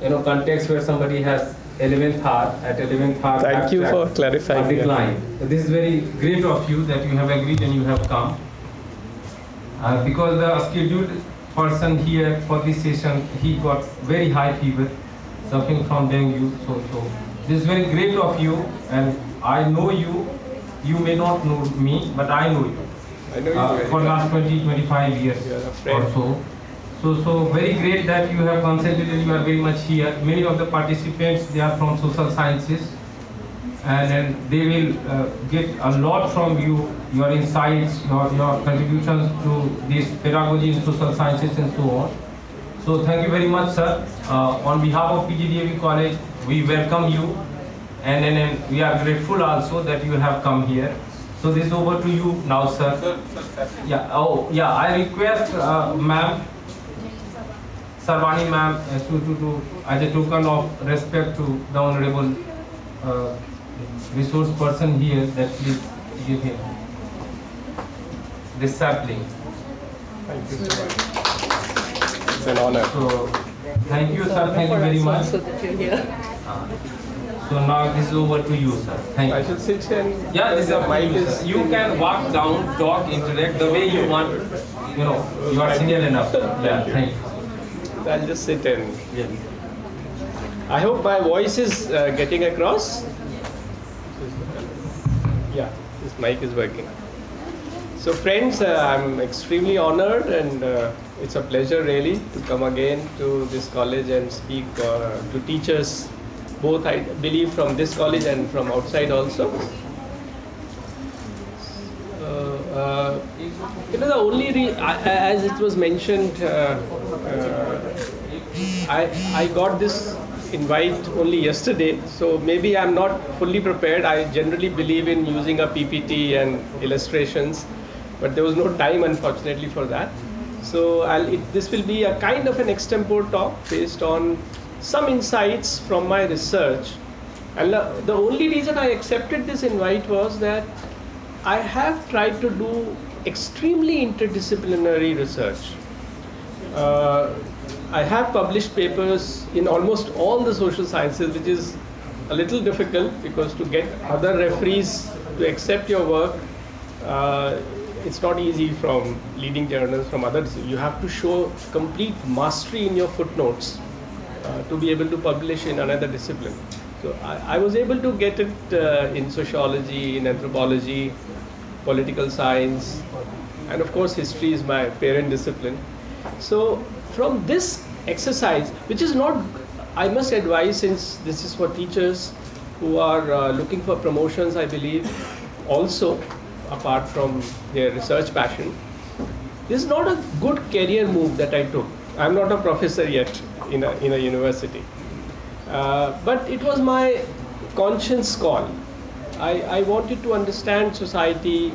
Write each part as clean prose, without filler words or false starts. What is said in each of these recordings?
context where somebody has 11th hour at 11th hour. Thank you for clarifying. Decline. This is very great of you that you have agreed and you have come. Because the scheduled person here for this session, he got very high fever, suffering from dengue. So this is very great of you, and I know you. You may not know me, but I know you. I know you for last 20-25 years or so. So very great that you have consented and you are very much here. Many of the participants, they are from social sciences, and they will get a lot from you, your insights, your contributions to this pedagogy in social sciences and so on. So thank you very much, sir. On behalf of PGDAV College, we welcome you, and we are grateful also that you have come here. So this is over to you now, sir. Yeah. Oh, yeah. I request, ma'am, Sarvani ma'am, to as a token of respect to the honorable resource person here, that please give him this sapling. Thank you so much. It's an honor. So thank you, sir. Thank you very much. So that you're here. So now this is over to you, sir. Thank you. I should sit and Yeah, this is the up to mic you, is. sir. You can walk down, talk, interact the way you want. You are senior enough. Yeah, thank you. I'll just sit and. Yeah. I hope my voice is getting across. Yeah, this mic is working. So friends, I'm extremely honored, and it's a pleasure really to come again to this college and speak to teachers, both I believe from this college and from outside also. The only as it was mentioned, I got this invite only yesterday, so maybe I'm not fully prepared. I generally believe in using a PPT and illustrations, but there was no time unfortunately for that. So this will be a kind of an extempore talk based on some insights from my research. And the only reason I accepted this invite was that I have tried to do extremely interdisciplinary research. I have published papers in almost all the social sciences, which is a little difficult because to get other referees to accept your work, it's not easy from leading journals from others. You have to show complete mastery in your footnotes to be able to publish in another discipline. So I was able to get it in sociology, in anthropology, political science, and of course history is my parent discipline. So from this exercise, which is not, I must advise, since this is for teachers who are looking for promotions, I believe, also apart from their research passion, this is not a good career move that I took. I'm not a professor yet in a university, but it was my conscience call. I wanted to understand society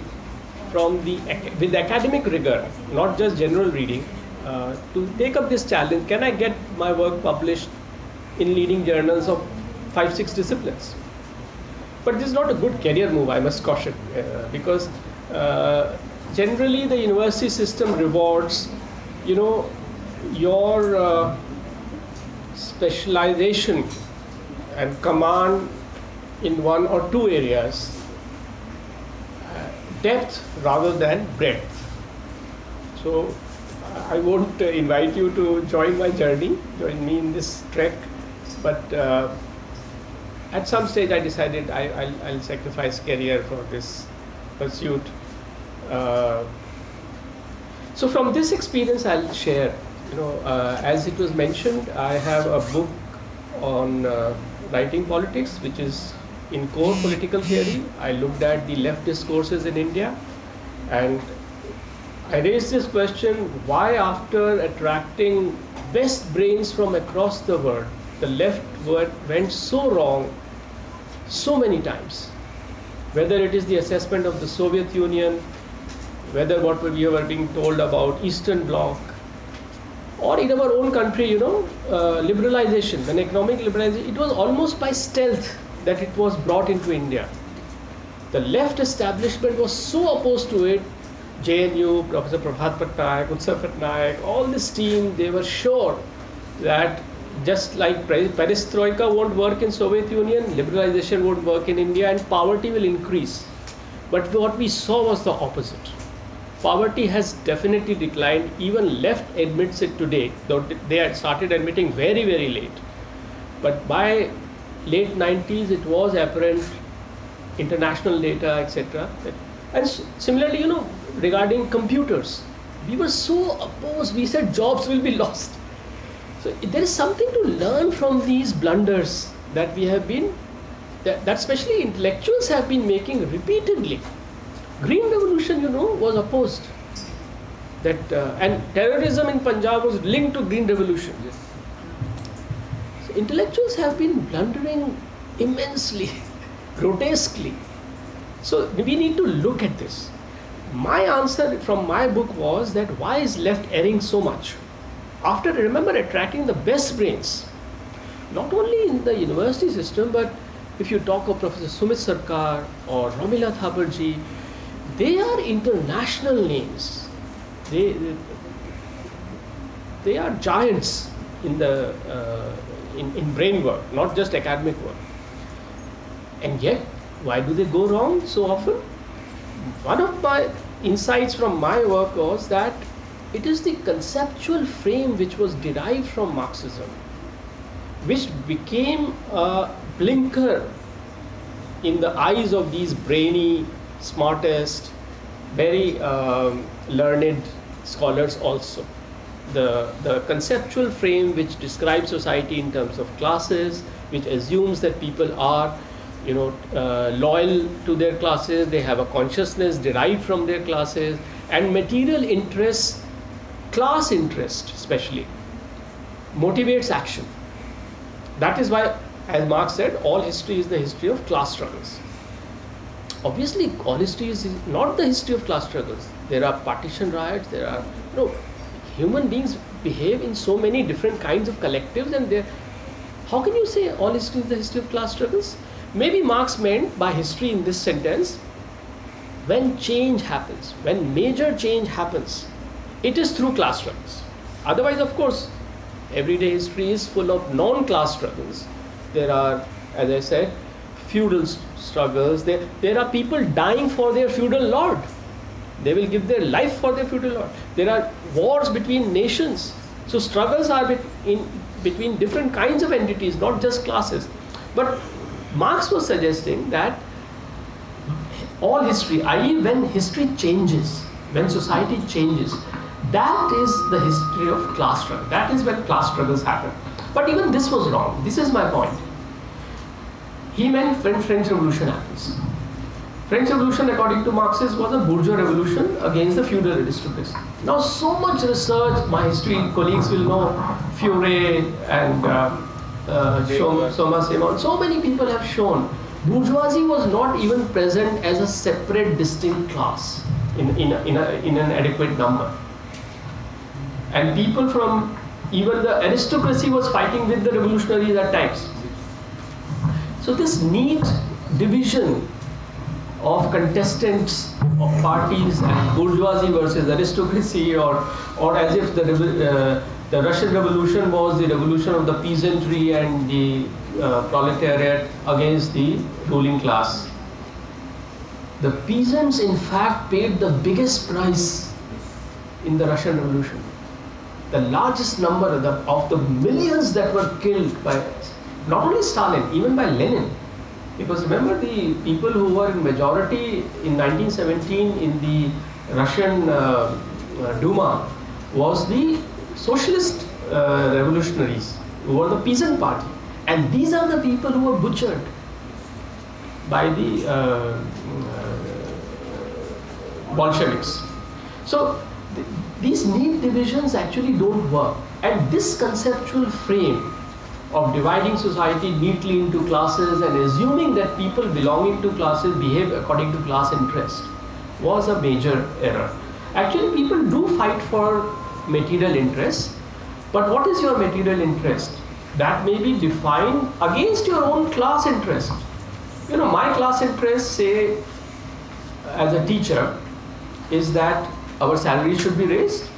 with academic rigor, not just general reading, to take up this challenge. Can I get my work published in leading journals of 5-6 disciplines? But this is not a good career move, I must caution, because generally the university system rewards, your specialization and command in one or two areas, depth rather than breadth. So I won't invite you to join my journey, join me in this trek, but at some stage I decided I'll sacrifice career for this pursuit. So from this experience I'll share, as it was mentioned, I have a book on writing politics, which is in core political theory. I looked at the left discourses in India, and I raised this question: why, after attracting best brains from across the world, the left went so wrong so many times? Whether it is the assessment of the Soviet Union, whether what we were being told about Eastern Bloc, or in our own country, liberalization, when economic liberalization, it was almost by stealth that it was brought into India. The left establishment was so opposed to it. JNU, Professor Prabhat Patnaik, Utsav Patnaik, all this team, they were sure that just like perestroika won't work in Soviet Union, liberalization won't work in India, and poverty will increase. But what we saw was the opposite. Poverty has definitely declined. Even left admits it today, though they had started admitting very, very late. But by late 90s, it was apparent, international data, etc. And similarly, regarding computers, we were so opposed. We said jobs will be lost. So there is something to learn from these blunders that we have been, that especially intellectuals have been making repeatedly. Green Revolution, was opposed. That and terrorism in Punjab was linked to Green Revolution. So intellectuals have been blundering immensely, grotesquely. So we need to look at this. My answer from my book was that why is left erring so much? After, remember, attracting the best brains, not only in the university system, but if you talk of Professor Sumit Sarkar or Ramila Thaparji, they are international names. They are giants in the in brain work, not just academic work. And yet, why do they go wrong so often? One of my insights from my work was that it is the conceptual frame which was derived from Marxism, which became a blinker in the eyes of these brainy, smartest, very learned scholars also. The conceptual frame which describes society in terms of classes, which assumes that people are loyal to their classes, they have a consciousness derived from their classes, and material interests, class interest especially, motivates action. That is why, as Marx said, all history is the history of class struggles. Obviously, all history is not the history of class struggles. There are partition riots, there are, human beings behave in so many different kinds of collectives, and how can you say all history is the history of class struggles? Maybe Marx meant by history in this sentence, when change happens, when major change happens, it is through class struggles. Otherwise, of course, everyday history is full of non-class struggles. There are, as I said, feudal struggles. There are people dying for their feudal lord. They will give their life for their feudal lord. There are wars between nations. So struggles are between different kinds of entities, not just classes. But Marx was suggesting that all history, i.e. when history changes, when society changes, that is the history of class struggle. That is when class struggles happen. But even this was wrong. This is my point. He meant when French Revolution happens. French Revolution, according to Marxist, was a bourgeois revolution against the feudal aristocracy. Now, so much research, my history colleagues will know, Furet and Soma Simon, so many people have shown bourgeoisie was not even present as a separate, distinct class in an adequate number. And people from, even the aristocracy was fighting with the revolutionaries at times. So this neat division of contestants of parties and bourgeoisie versus aristocracy, or as if the Russian Revolution was the revolution of the peasantry and the proletariat against the ruling class. The peasants, in fact, paid the biggest price in the Russian Revolution. The largest number of the millions that were killed by not only Stalin, even by Lenin. Because remember, the people who were in majority in 1917 in the Russian Duma was the socialist revolutionaries, who were the peasant party. And these are the people who were butchered by the Bolsheviks. So these neat divisions actually don't work. And this conceptual frame of dividing society neatly into classes and assuming that people belonging to classes behave according to class interest was a major error. Actually, people do fight for material interests, but what is your material interest? That may be defined against your own class interest. My class interest, say, as a teacher, is that our salary should be raised.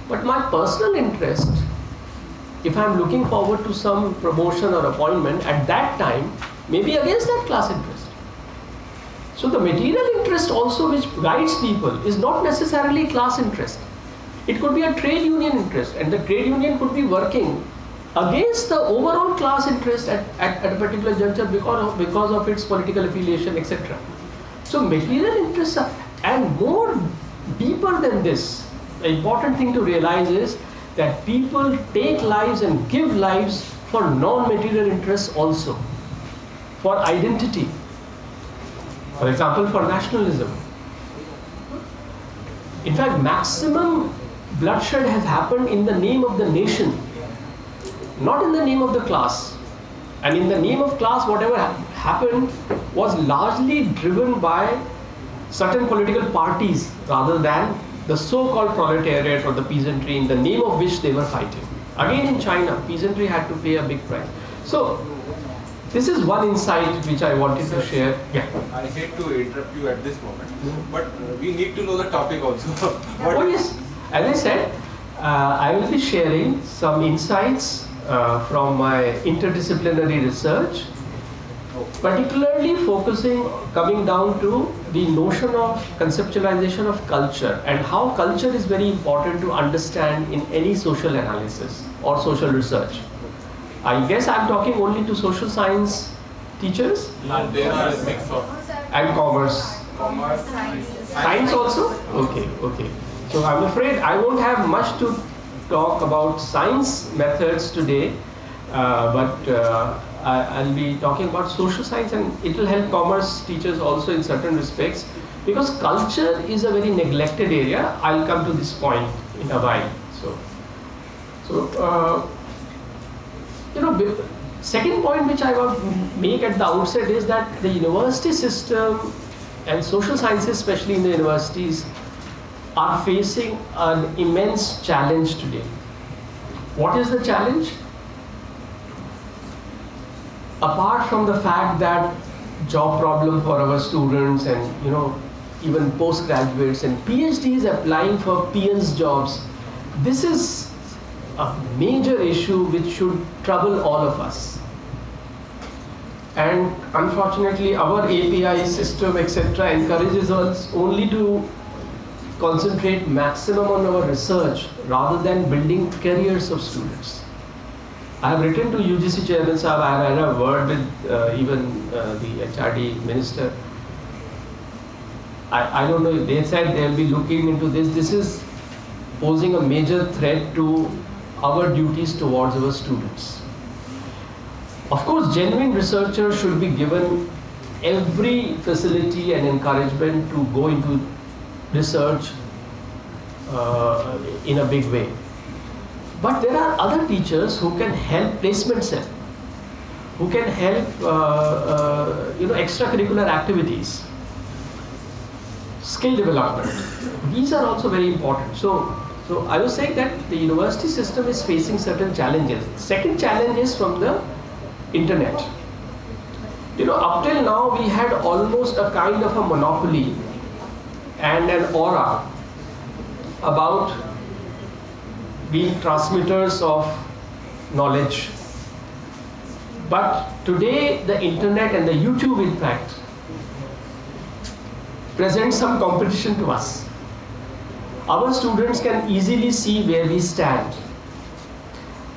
But my personal interest if I'm looking forward to some promotion or appointment at that time, maybe against that class interest. So the material interest also which guides people is not necessarily class interest. It could be a trade union interest, and the trade union could be working against the overall class interest at a particular juncture because of its political affiliation, etc. So material interests are, and more deeper than this, the important thing to realize is that people take lives and give lives for non-material interests also, for identity, for example, for nationalism. In fact, maximum bloodshed has happened in the name of the nation, not in the name of the class. And in the name of class, whatever happened was largely driven by certain political parties rather than the so-called proletariat or the peasantry in the name of which they were fighting. Again, in China, peasantry had to pay a big price. So this is one insight which I wanted to share. Yeah. I hate to interrupt you at this moment, but we need to know the topic also. Oh yes, as I said, I will be sharing some insights from my interdisciplinary research, particularly coming down to the notion of conceptualization of culture and how culture is very important to understand in any social analysis or social research. I guess I'm talking only to social science teachers. And there are a mix of And commerce. Science also? Okay, okay. So I'm afraid I won't have much to talk about science methods today, but I'll be talking about social science, and it will help commerce teachers also in certain respects, because culture is a very neglected area. I'll come to this point in a while. Second point which I want to make at the outset is that the university system and social sciences, especially in the universities, are facing an immense challenge today. What is the challenge? Apart from the fact that job problem for our students and even postgraduates and PhDs applying for PN's jobs, this is a major issue which should trouble all of us. And unfortunately, our API system, etc., encourages us only to concentrate maximum on our research rather than building careers of students. I have written to UGC Chairman Sahab, I have had a word with even the HRD Minister. I don't know, they said they'll be looking into this. This is posing a major threat to our duties towards our students. Of course, genuine researchers should be given every facility and encouragement to go into research in a big way. But there are other teachers who can help placement cell, who can help extracurricular activities, skill development. These are also very important. So I was saying that the university system is facing certain challenges. Second challenge is from the internet. Up till now we had almost a kind of a monopoly and an aura about being transmitters of knowledge. But today the internet and the YouTube, in fact, present some competition to us. Our students can easily see where we stand.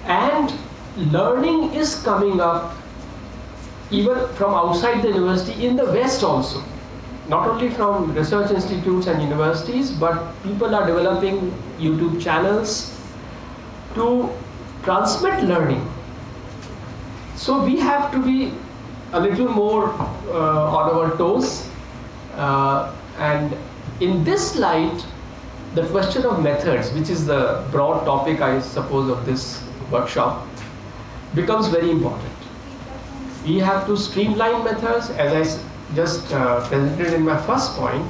And learning is coming up even from outside the university in the West also. Not only from research institutes and universities, but people are developing YouTube channels to transmit learning. So we have to be a little more on our toes. And in this light, the question of methods, which is the broad topic, I suppose, of this workshop, becomes very important. We have to streamline methods, as I just presented in my first point.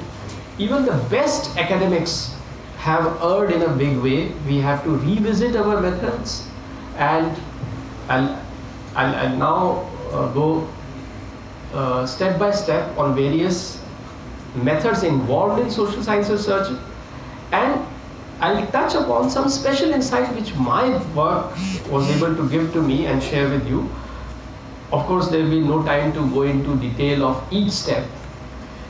Even the best academics have erred in a big way. We have to revisit our methods, and I'll now go step by step on various methods involved in social science research, and I'll touch upon some special insight which my work was able to give to me and share with you. Of course, there will be no time to go into detail of each step.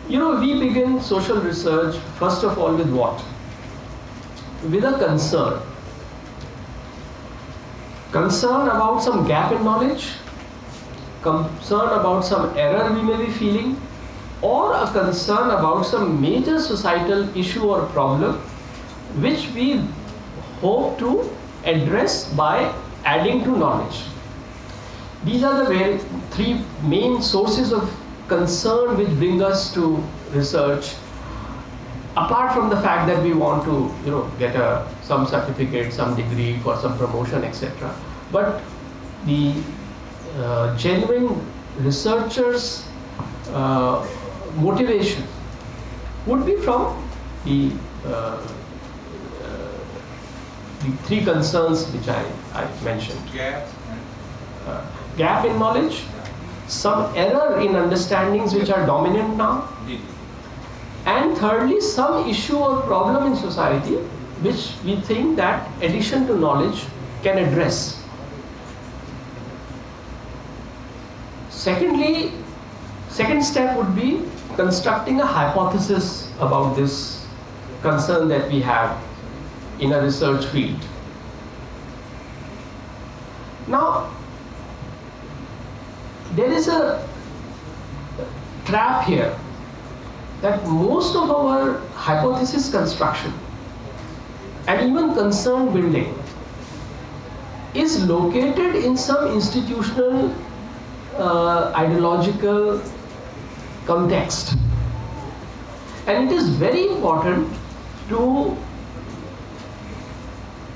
You know, we begin social research first of all with what? With a concern. Concern about some gap in knowledge, concern about some error we may be feeling, or a concern about some major societal issue or problem which we hope to address by adding to knowledge. These are the three main sources of concern which bring us to research, apart from the fact that we want to, get some certificate, some degree for some promotion, etc. But the genuine researchers' motivation would be from the three concerns which I mentioned. Gap in knowledge, some error in understandings which are dominant now, and thirdly, some issue or problem in society which we think that addition to knowledge can address. Secondly, second step would be constructing a hypothesis about this concern that we have in a research field. Now, there is a trap here that most of our hypothesis construction and even concern building is located in some institutional ideological context, and it is very important to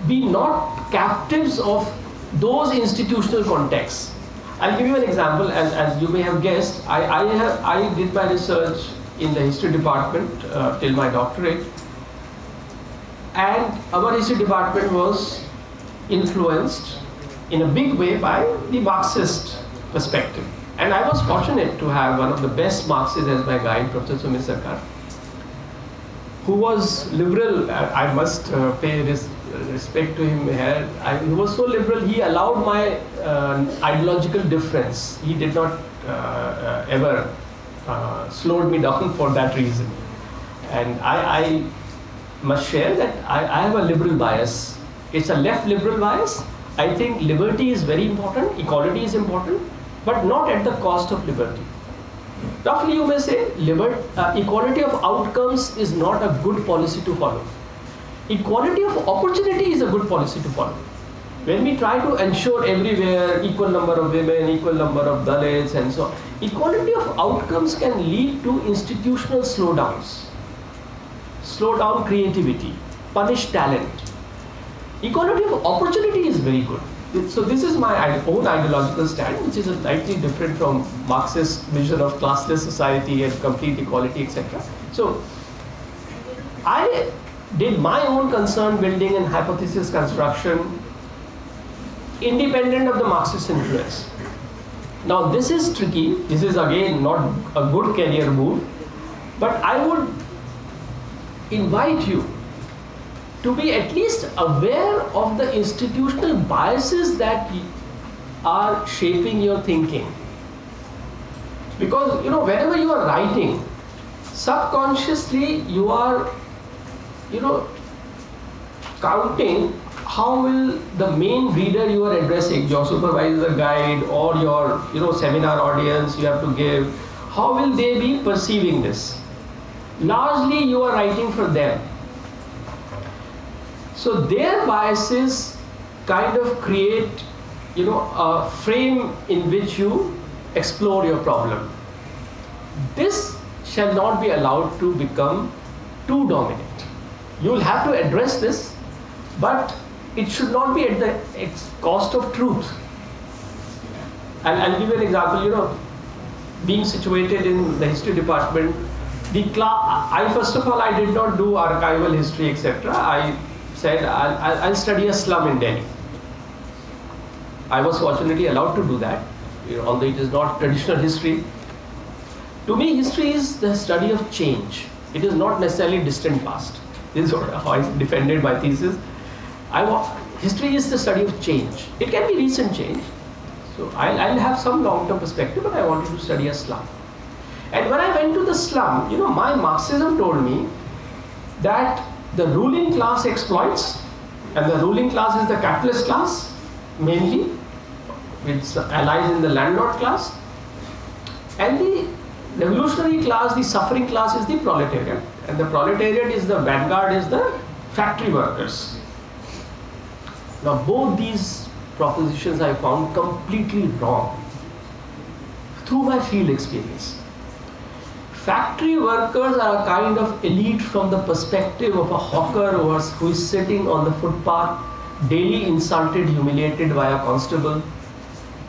be not captives of those institutional contexts. I'll give you an example, and as you may have guessed, I did my research in the history department till my doctorate, and our history department was influenced in a big way by the Marxist perspective. And I was fortunate to have one of the best Marxists as my guide, Professor Sumit Sarkar, who was liberal. I must pay respect to him here. He was so liberal, he allowed my ideological difference. He did not ever slowed me down for that reason. And I must share that I have a liberal bias. It's a left liberal bias. I think liberty is very important, equality is important, but not at the cost of liberty. Roughly you may say equality of outcomes is not a good policy to follow. Equality of opportunity is a good policy to follow. When we try to ensure everywhere equal number of women, equal number of Dalits and so on, equality of outcomes can lead to institutional slowdowns, slow down creativity, punish talent. Equality of opportunity is very good. So this is my own ideological stand, which is slightly different from Marxist vision of classless society and complete equality, etc. So I did my own concern building and hypothesis construction independent of the Marxist influence. Now this is tricky. This is again not a good career move, but I would invite you to be at least aware of the institutional biases that are shaping your thinking. Because whenever you are writing, subconsciously you are counting how will the main reader you are addressing, your supervisor, guide, or your seminar audience you have to give, how will they be perceiving this? Largely you are writing for them. So their biases kind of create a frame in which you explore your problem. This shall not be allowed to become too dominant. You will have to address this, but it should not be at the cost of truth. And I'll give you an example. Being situated in the history department, first of all I did not do archival history, etc. I said I'll study a slum in Delhi. I was fortunately allowed to do that, although it is not traditional history. To me, history is the study of change. It is not necessarily distant past. This is how I defended my thesis. History is the study of change. It can be recent change. So I'll have some long-term perspective, but I wanted to study a slum. And when I went to the slum, my Marxism told me that the ruling class exploits, and the ruling class is the capitalist class, mainly, with allies in the landlord class, and the revolutionary class, the suffering class, is the proletariat, and the proletariat is the vanguard, is the factory workers. Now both these propositions I found completely wrong through my field experience. Factory workers are a kind of elite from the perspective of a hawker who is sitting on the footpath, daily insulted, humiliated by a constable,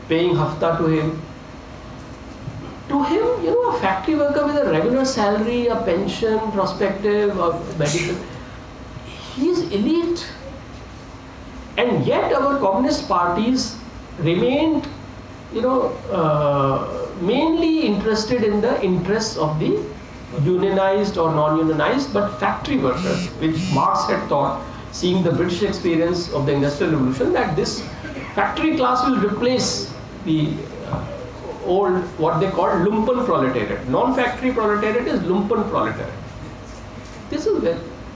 paying hafta to him. To him, a factory worker with a regular salary, a pension, prospective, a medical, he is elite. And yet our communist parties remained, mainly interested in the interests of the unionized or non-unionized, but factory workers, which Marx had thought, seeing the British experience of the Industrial Revolution, that this factory class will replace the old, what they call lumpen proletariat. Non-factory proletariat is lumpen proletariat. This is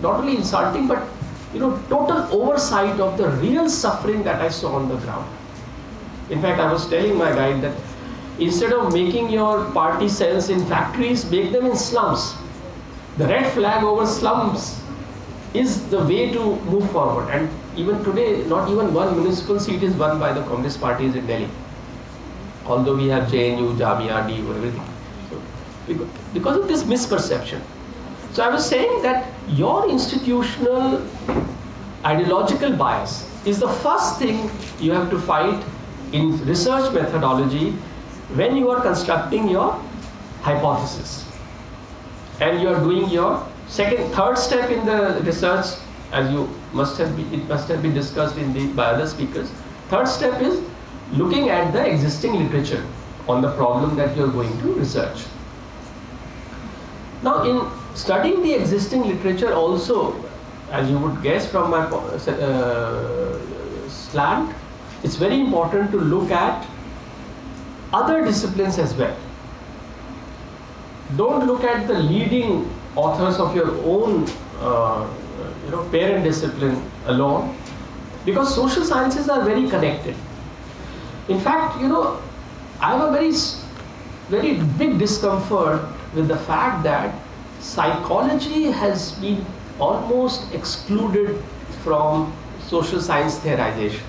not only insulting, but total oversight of the real suffering that I saw on the ground. In fact, I was telling my guide that instead of making your party cells in factories, make them in slums. The red flag over slums is the way to move forward. And even today, not even one municipal seat is won by the Communist parties in Delhi. Although we have JNU, Jamia, DU, everything. So, because of this misperception. So I was saying that your institutional ideological bias is the first thing you have to fight in research methodology when you are constructing your hypothesis. And you are doing your third step in the research, as it must have been discussed by other speakers. Third step is looking at the existing literature on the problem that you are going to research. Now, in studying the existing literature also, as you would guess from my slant, it's very important to look at other disciplines as well. Don't look at the leading authors of your own parent discipline alone, because social sciences are very connected. In fact, I have a very big discomfort with the fact that psychology has been almost excluded from social science theorization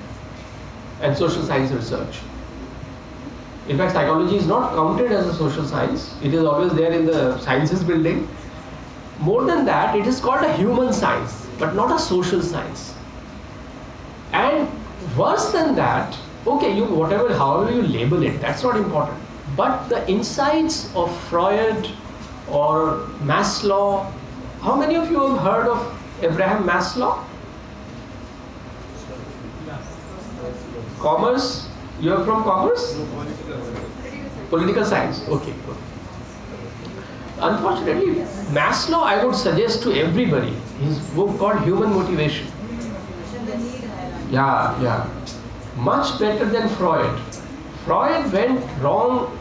and social science research. In fact, psychology is not counted as a social science. It is always there in the sciences building. More than that, it is called a human science, but not a social science. And worse than that, okay, however you label it, that's not important. But the insights of Freud or Maslow, how many of you have heard of Abraham Maslow? Commerce? You are from commerce? Political science. Okay, good. Unfortunately, Maslow, I would suggest to everybody, his book called Human Motivation. Yeah. Much better than Freud. Freud went wrong.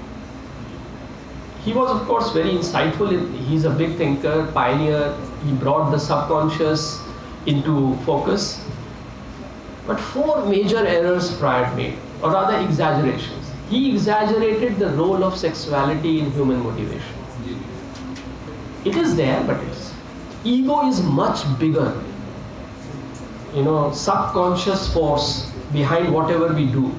He was, of course, very insightful. He's a big thinker, pioneer. He brought the subconscious into focus. But 4 major errors Freud made, or rather exaggerations. He exaggerated the role of sexuality in human motivation. It is there, but ego is much bigger. Subconscious force behind whatever we do.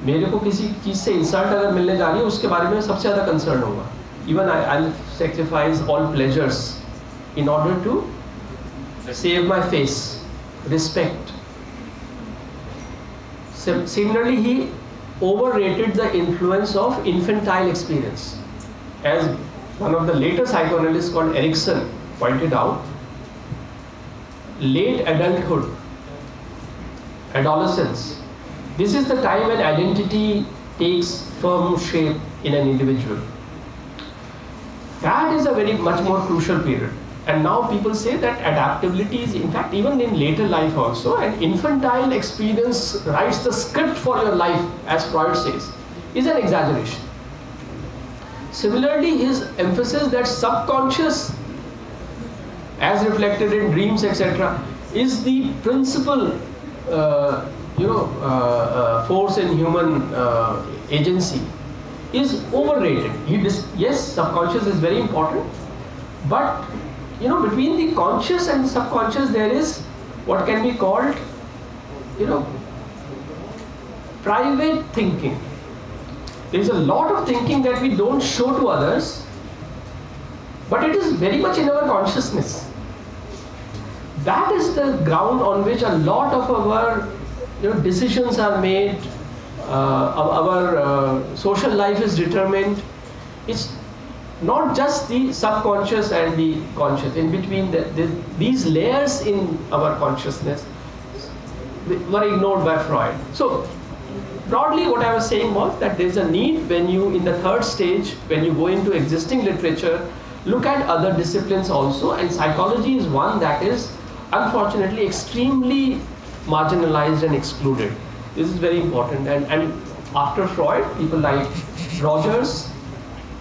मेरे को किसी चीज से insult अगर मिलने जा रही है, उसके बारे में सबसे ज़्यादा कंसर्न होगा. Even I'll sacrifice all pleasures in order to save my face, respect. Similarly, he overrated the influence of infantile experience. As one of the later psychoanalysts called Erikson pointed out, late adulthood, adolescence, this is the time when identity takes firm shape in an individual. That is a much more crucial period. And now people say that adaptability is, in fact, even in later life also, an infantile experience writes the script for your life, as Freud says, is an exaggeration. Similarly, his emphasis that subconscious, as reflected in dreams, etc., is the principal, force in human agency, is overrated. Yes, subconscious is very important, but between the conscious and subconscious there is what can be called, private thinking. There is a lot of thinking that we don't show to others, but it is very much in our consciousness. That is the ground on which a lot of our decisions are made. Our social life is determined. It's not just the subconscious and the conscious. In between these layers in our consciousness were ignored by Freud. So broadly what I was saying was that there is a need, when you, in the third stage, when you go into existing literature, look at other disciplines also, and psychology is one that is unfortunately extremely marginalized and excluded. This is very important, and after Freud, people like Rogers,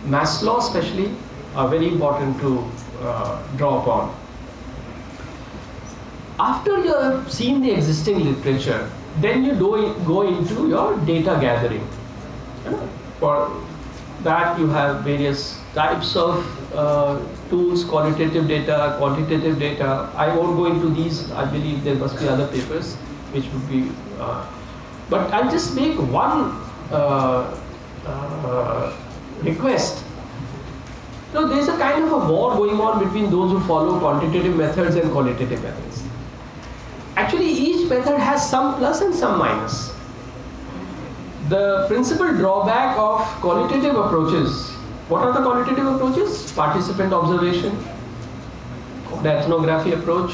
Maslow especially, are very important to draw upon. After you have seen the existing literature, then you go into your data gathering. For that you have various types of tools, qualitative data, quantitative data. I won't go into these. I believe there must be other papers which would be, but I'll just make one request. There's a kind of a war going on between those who follow quantitative methods and qualitative methods. Actually, each method has some plus and some minus. The principal drawback of qualitative approaches, what are the qualitative approaches? Participant observation, the ethnography approach.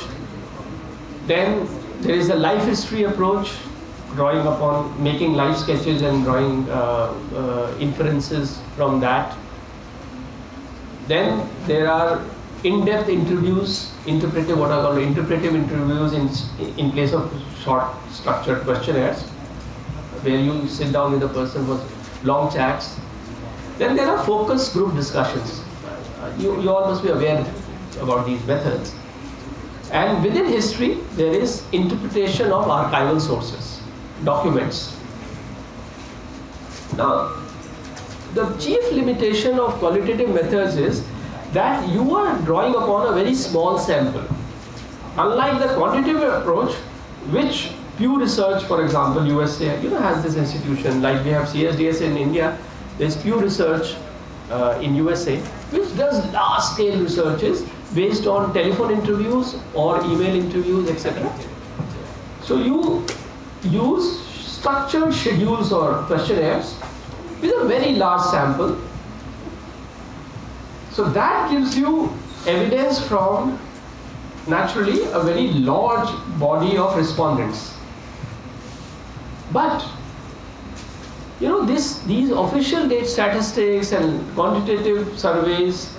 Then there is the life history approach, drawing upon, making life sketches and drawing inferences from that. Then there are in-depth interviews, what are called interpretive interviews in place of short structured questionnaires, where you sit down with a person for long chats. Then there are focus group discussions. You all must be aware about these methods. And within history, there is interpretation of archival sources, documents. Now, the chief limitation of qualitative methods is that you are drawing upon a very small sample. Unlike the quantitative approach, which Pew Research, for example, USA, has this institution, like we have CSDS in India, there's Pew Research in USA, which does large-scale researches based on telephone interviews or email interviews, etc. So you use structured schedules or questionnaires with a very large sample. So that gives you evidence from, naturally, a very large body of respondents. But these official data statistics and quantitative surveys,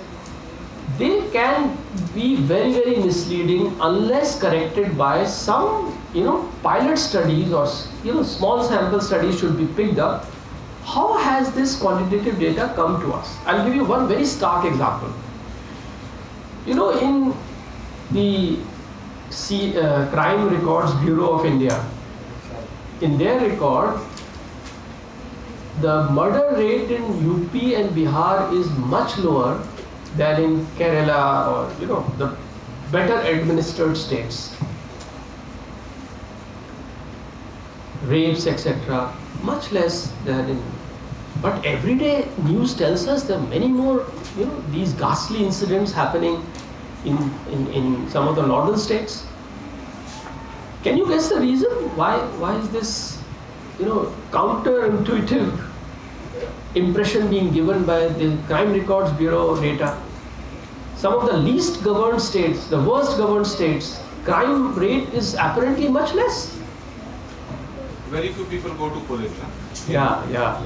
they can be very, very misleading unless corrected by some pilot studies, or small sample studies should be picked up. How has this quantitative data come to us? I'll give you one very stark example. In the Crime Records Bureau of India, in their record, the murder rate in UP and Bihar is much lower than in Kerala or the better administered states. Rapes, etc., much less than in. But everyday news tells us there are many more, these ghastly incidents happening in some of the northern states. Can you guess the reason? Why is this, counterintuitive impression being given by the Crime Records Bureau data? Some of the least governed states, the worst governed states, crime rate is apparently much less. very few people go to police. Yeah, yeah.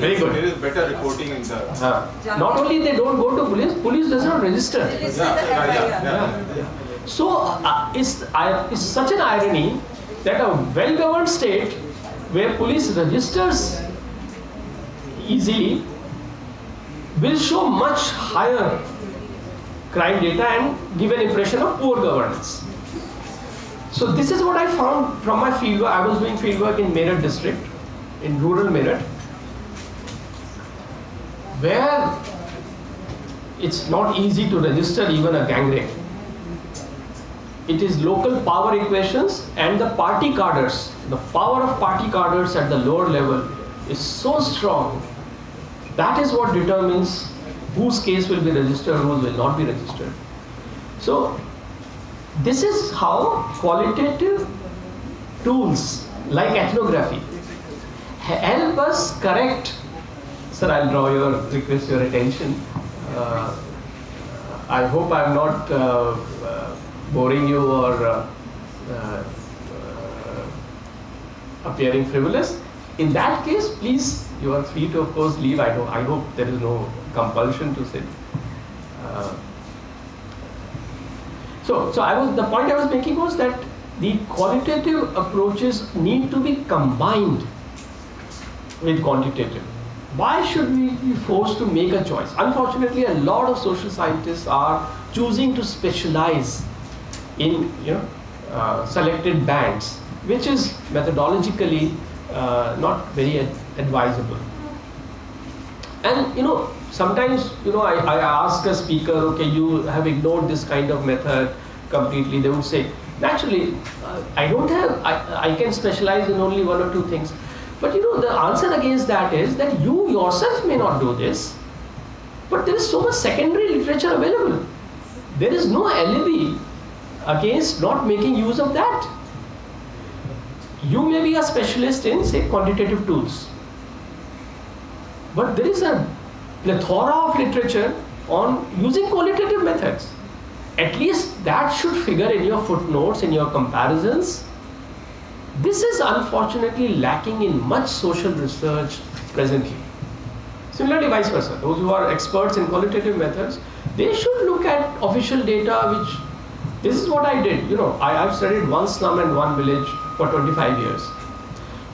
Very There good. is better reporting in the. Not only they don't go to police, police does not register. Yeah. So it's such an irony that a well-governed state where police registers easily will show much higher crime data and give an impression of poor governance. So this is what I found from my fieldwork. I was doing fieldwork in Meerut district, in rural Meerut, where it's not easy to register even a gang rape. It is local power equations and the party cadres. The power of party cadres at the lower level is so strong. That is what determines whose case will be registered, whose will not be registered. So this is how qualitative tools like ethnography help us correct. Sir, I'll draw your request, your attention. I hope I'm not boring you or appearing frivolous. In that case, please, you are free to, of course, leave. I hope there is no compulsion to sit. So the point I was making was that the qualitative approaches need to be combined with quantitative. Why should we be forced to make a choice? Unfortunately, a lot of social scientists are choosing to specialize in selected bands, which is methodologically not very advisable. And sometimes I ask a speaker, okay, you have ignored this kind of method completely. They would say, naturally, I can specialize in only one or two things. But the answer against that is that you yourself may not do this, but there is so much secondary literature available. There is no alibi against not making use of that. You may be a specialist in, say, quantitative tools, but there is a plethora of literature on using qualitative methods. At least that should figure in your footnotes, in your comparisons. This is unfortunately lacking in much social research presently. Similarly, vice versa. Those who are experts in qualitative methods, they should look at official data, which, this is what I did. I've studied one slum and one village for 25 years.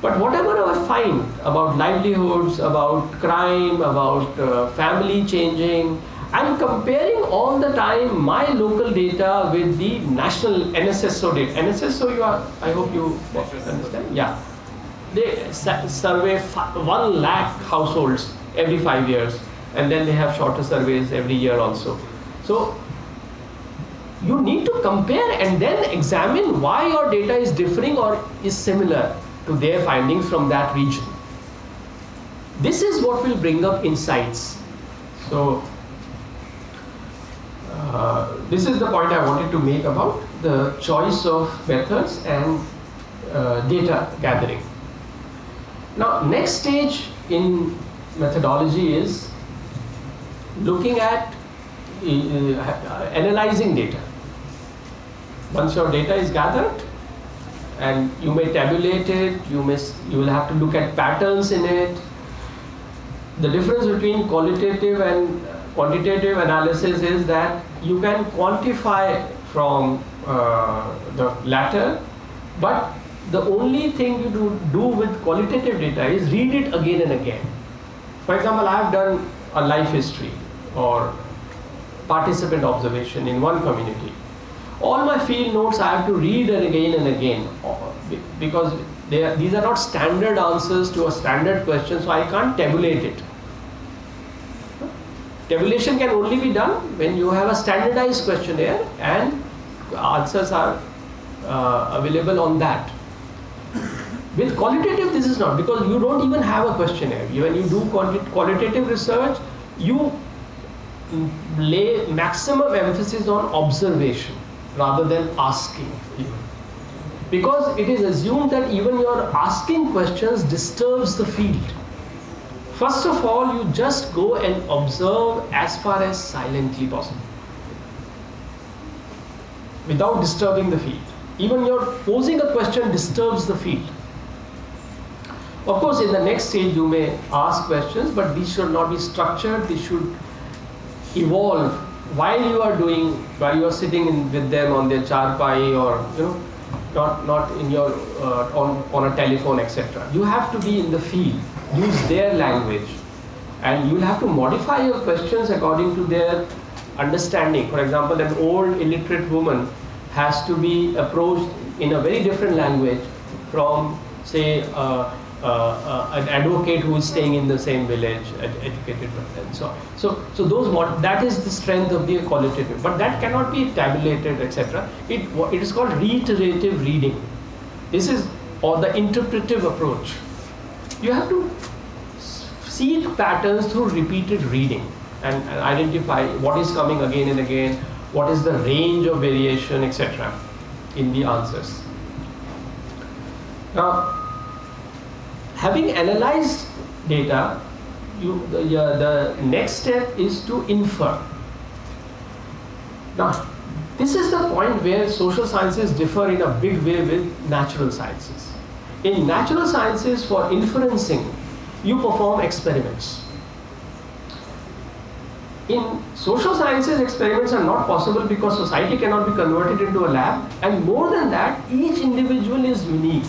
But whatever I find about livelihoods, about crime, about family changing, I'm comparing all the time my local data with the national NSSO data. NSSO, I hope you understand? Yeah. They survey 1 lakh households every 5 years, and then they have shorter surveys every year also. So you need to compare and then examine why your data is differing or is similar to their findings from that region. This is what will bring up insights. So this is the point I wanted to make about the choice of methods and data gathering. Now, next stage in methodology is looking at analyzing data. Once your data is gathered, and you may tabulate it, you will have to look at patterns in it. The difference between qualitative and quantitative analysis is that you can quantify from the latter, but the only thing you do with qualitative data is read it again and again. For example, I have done a life history or participant observation in one community. All my field notes I have to read again and again, because these are not standard answers to a standard question, so I can't tabulate it. Tabulation can only be done when you have a standardized questionnaire and answers are available on that. With qualitative, this is not, because you don't even have a questionnaire. When you do qualitative research, you lay maximum emphasis on observation rather than asking. Because it is assumed that even your asking questions disturbs the field. First of all, you just go and observe as far as silently possible, without disturbing the field. Even your posing a question disturbs the field. Of course, in the next stage you may ask questions, but these should not be structured. These should evolve while you are sitting with them on their charpai, or not in your on a telephone, etc. You have to be in the field, use their language, and you will have to modify your questions according to their understanding. For example, an old illiterate woman has to be approached in a very different language from, say, an advocate who is staying in the same village, educated, and so on. So that is the strength of the qualitative, but that cannot be tabulated, etc. It is called reiterative reading. This is, or the interpretive approach. You have to see patterns through repeated reading and identify what is coming again and again, what is the range of variation, etc. in the answers. Now, having analyzed data, the next step is to infer. Now, this is the point where social sciences differ in a big way with natural sciences. In natural sciences, for inferencing, you perform experiments. In social sciences, experiments are not possible because society cannot be converted into a lab, and more than that, each individual is unique.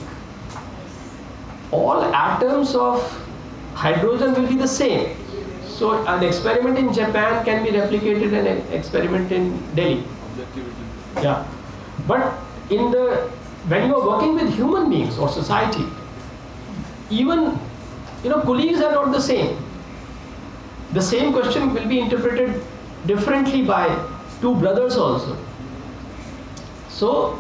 All atoms of hydrogen will be the same. So an experiment in Japan can be replicated in an experiment in Delhi. Objectivity. Yeah. But when you are working with human beings or society, even colleagues are not the same. The same question will be interpreted differently by two brothers also. So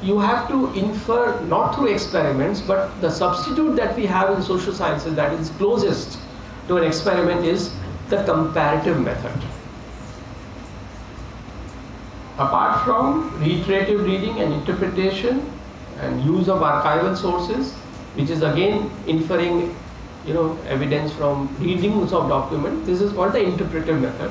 you have to infer not through experiments, but the substitute that we have in social sciences that is closest to an experiment is the comparative method. Apart from reiterative reading and interpretation and use of archival sources, which is again inferring evidence from readings of documents, this is called the interpretive method.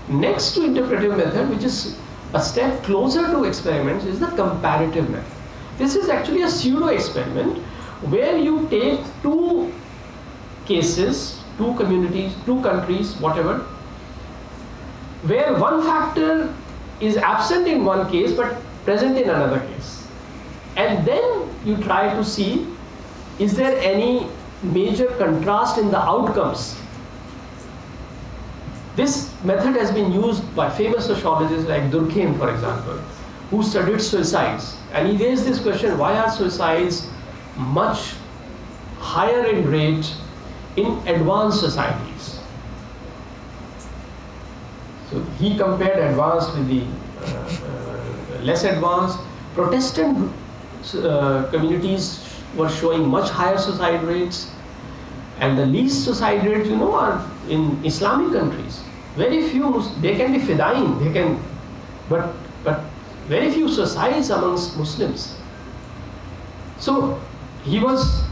Next to interpretive method, which is a step closer to experiments, is the comparative method. This is actually a pseudo experiment where you take two cases, two communities, two countries, whatever, where one factor is absent in one case but present in another case, and then you try to see, is there any major contrast in the outcomes. This method has been used by famous sociologists like Durkheim, for example, who studied suicides, and he raised this question: why are suicides much higher in rate in advanced societies? So he compared advanced with the less advanced. Protestant communities were showing much higher suicide rates, and the least suicide rates, are in Islamic countries. Very few, they can be fida'in, but very few suicides amongst Muslims. So he was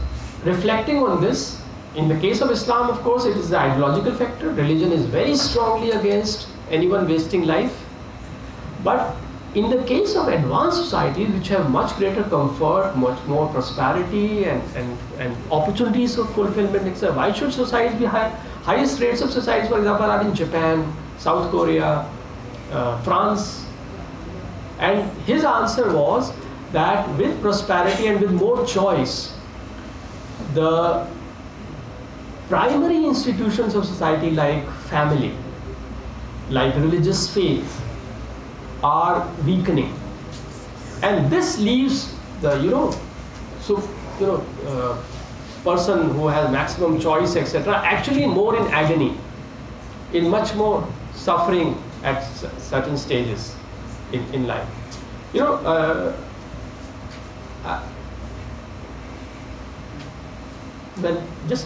reflecting on this. In the case of Islam, of course, it is the ideological factor. Religion is very strongly against anyone wasting life. But in the case of advanced societies, which have much greater comfort, much more prosperity and opportunities of fulfillment, etc., why should societies be high? Highest rates of suicides, for example, are in Japan, South Korea, France. And his answer was that with prosperity and with more choice, the primary institutions of society like family, like religious faith, are weakening, and this leaves the person who has maximum choice, etc., actually more in agony, in much more suffering at certain stages in life. When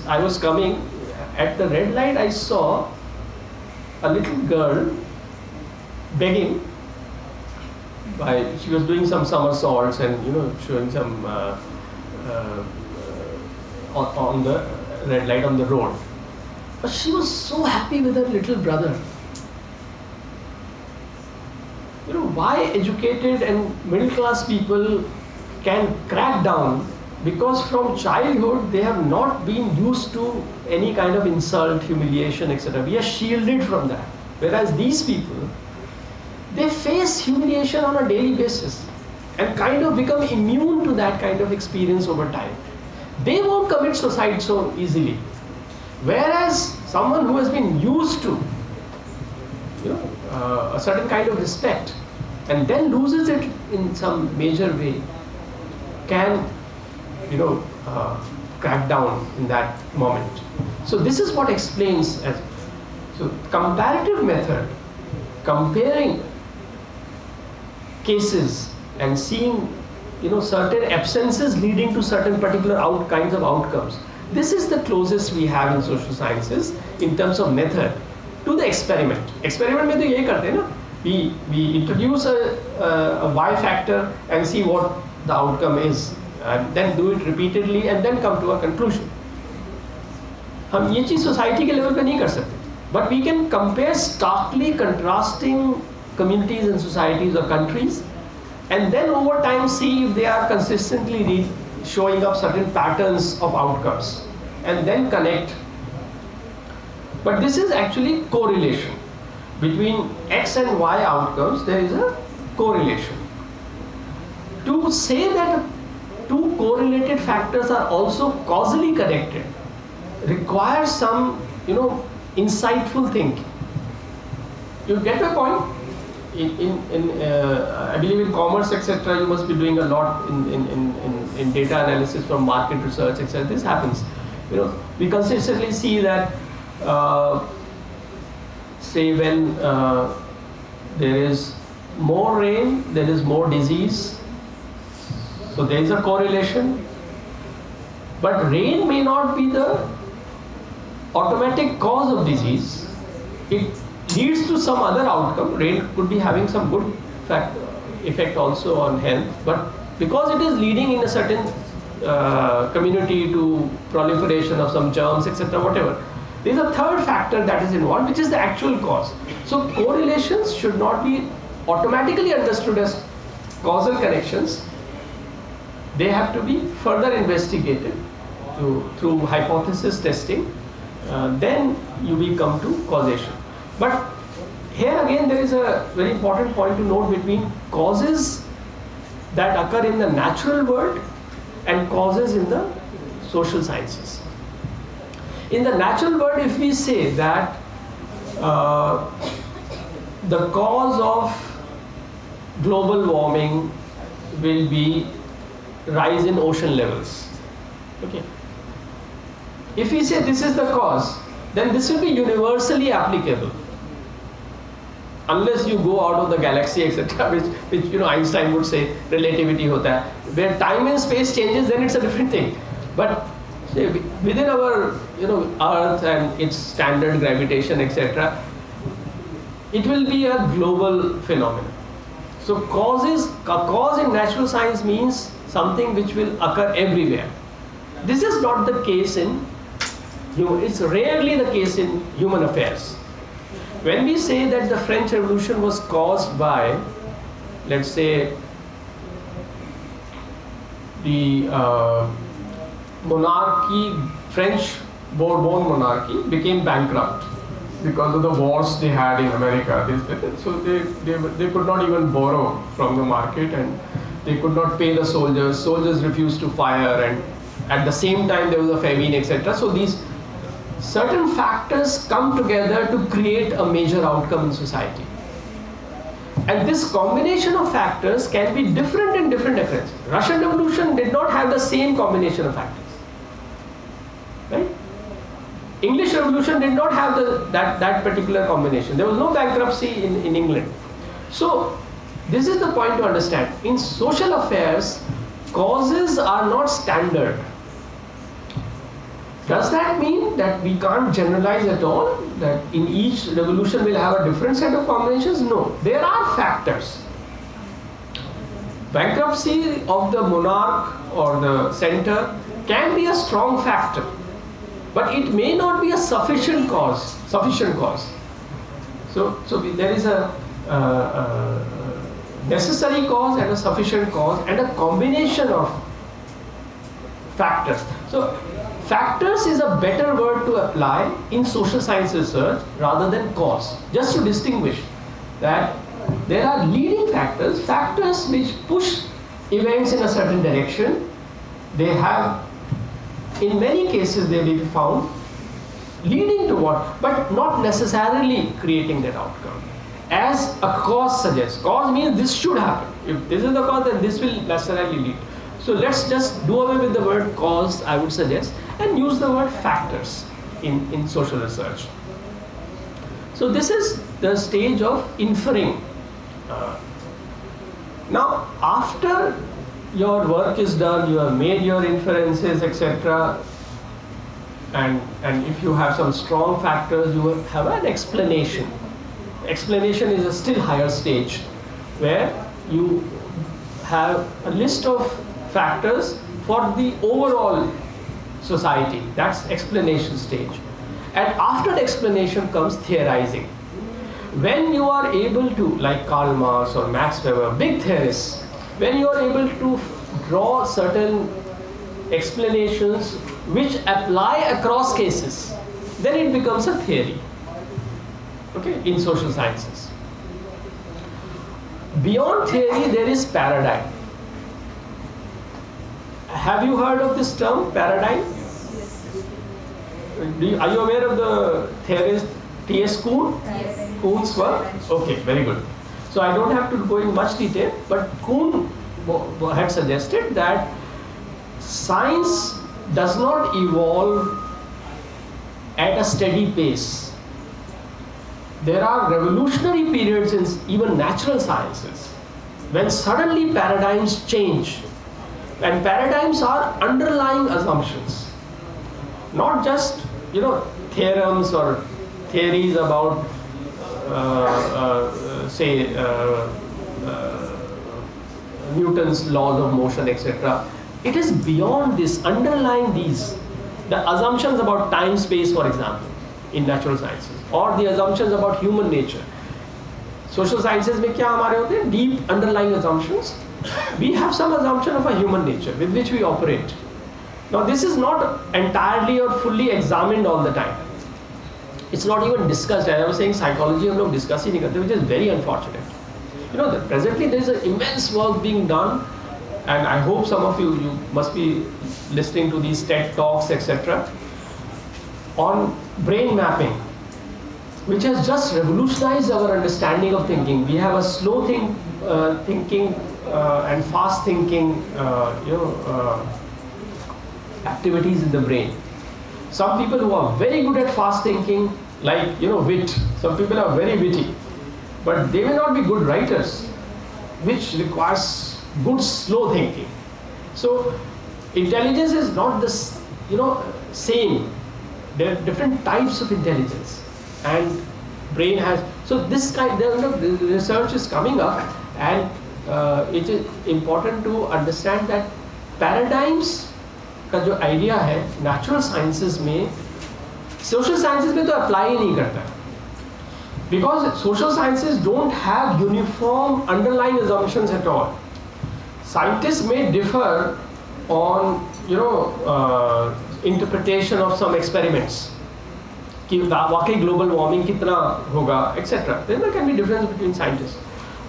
I was coming at the red light, I saw a little girl begging. She was doing some somersaults and showing some on the red light on the road. But she was so happy with her little brother. Why educated and middle class people can crack down because from childhood they have not been used to any kind of insult, humiliation, etc. We are shielded from that. Whereas these people, they face humiliation on a daily basis and kind of become immune to that kind of experience over time. They won't commit suicide so easily. Whereas someone who has been used to a certain kind of respect and then loses it in some major way can crack down in that moment. So this is what explains so comparative method, comparing cases and seeing certain absences leading to certain particular kinds of outcomes. This is the closest we have in social sciences in terms of method to the experiment. Experiment में तो यही करते हैं ना, we introduce a Y factor and see what the outcome is, and then do it repeatedly and then come to a conclusion. हम ये चीज़ society के level पे नहीं कर सकते, but we can compare starkly contrasting communities and societies or countries, and then over time see if they are consistently showing up certain patterns of outcomes, and then connect. But this is actually correlation between X and Y outcomes. There is a correlation. To say that two correlated factors are also causally connected requires some insightful thinking. You get my point? I believe in commerce, etc., you must be doing a lot in data analysis from market research, etc. This happens. We consistently see that, say when there is more rain, there is more disease. So there is a correlation. But rain may not be the automatic cause of disease. It leads to some other outcome. Rain could be having some good effect also on health, but because it is leading in a certain community to proliferation of some germs, etc., whatever, there is a third factor that is involved, which is the actual cause. So correlations should not be automatically understood as causal connections. They have to be further investigated through hypothesis testing. Then you will come to causation. But here again there is a very important point to note between causes that occur in the natural world and causes in the social sciences. In the natural world, if we say that the cause of global warming will be rise in ocean levels, okay. If we say this is the cause, then this will be universally applicable. Unless you go out of the galaxy, etc., which Einstein would say relativity hota hai. Where time and space changes, then it's a different thing. But say within our Earth and its standard gravitation, etc., it will be a global phenomenon. So a cause in natural science means something which will occur everywhere. This is not the case it's rarely the case in human affairs. When we say that the French Revolution was caused by, let's say, the French Bourbon monarchy became bankrupt because of the wars they had in America. So they could not even borrow from the market, and they could not pay the soldiers. Soldiers refused to fire, and at the same time there was a famine, etc. So these certain factors come together to create a major outcome in society. And this combination of factors can be different in different occurrences. Russian Revolution did not have the same combination of factors. Right? English Revolution did not have that particular combination. There was no bankruptcy in England. So this is the point to understand. In social affairs, causes are not standard. Does that mean that we can't generalize at all? That in each revolution we'll have a different set of combinations? No, there are factors. Bankruptcy of the monarch or the center can be a strong factor, but it may not be a sufficient cause. So there is a necessary cause and a sufficient cause, and a combination of factors. So factors is a better word to apply in social science research rather than cause. Just to distinguish that there are leading factors, factors which push events in a certain direction. They have, in many cases, they will be found leading to what, but not necessarily creating that outcome. As a cause suggests, cause means this should happen. If this is the cause, then this will necessarily lead. So let's just do away with the word cause, I would suggest, and use the word factors in social research. So this is the stage of inferring. Now, after your work is done, you have made your inferences, etc., and if you have some strong factors, you will have an explanation. Explanation is a still higher stage where you have a list of factors for the overall society. That's explanation stage. And after the explanation comes theorizing. When you are able to, like Karl Marx or Max Weber, big theorists, when you are able to draw certain explanations which apply across cases, then it becomes a theory. Okay, in social sciences. Beyond theory, there is paradigm. Have you heard of this term, paradigm? Are you aware of the theorist T.S. Kuhn? Yes. Kuhn's work? Okay, very good. So I don't have to go in much detail, but Kuhn had suggested that science does not evolve at a steady pace. There are revolutionary periods in even natural sciences when suddenly paradigms change. And paradigms are underlying assumptions, not just theorems or theories about say Newton's laws of motion, etc. It is beyond this, underlying these, the assumptions about time, space, for example, in natural sciences, or the assumptions about human nature. Social sciences में क्या हमारे होते हैं? Deep underlying assumptions. We have some assumption of a human nature with which we operate. Now this is not entirely or fully examined all the time. It's not even discussed. As I was saying, psychology हम लोग discuss ही नहीं करते, which is very unfortunate. Presently there is an immense work being done, and I hope some of you must be listening to these TED talks, etc., on brain mapping, which has just revolutionized our understanding of thinking. We have a slow thinking and fast thinking, activities in the brain. Some people who are very good at fast thinking, like wit. Some people are very witty, but they may not be good writers, which requires good slow thinking. So intelligence is not this, same. There are different types of intelligence, and brain has. So this kind of research is coming up, and it is important to understand that paradigms का जो idea है natural sciences में, social sciences में तो apply ही नहीं करता है, because social sciences don't have uniform underlying assumptions at all. Scientists may differ on interpretation of some experiments कि वाकई global warming कितना होगा, etc. Then there can be difference between scientists,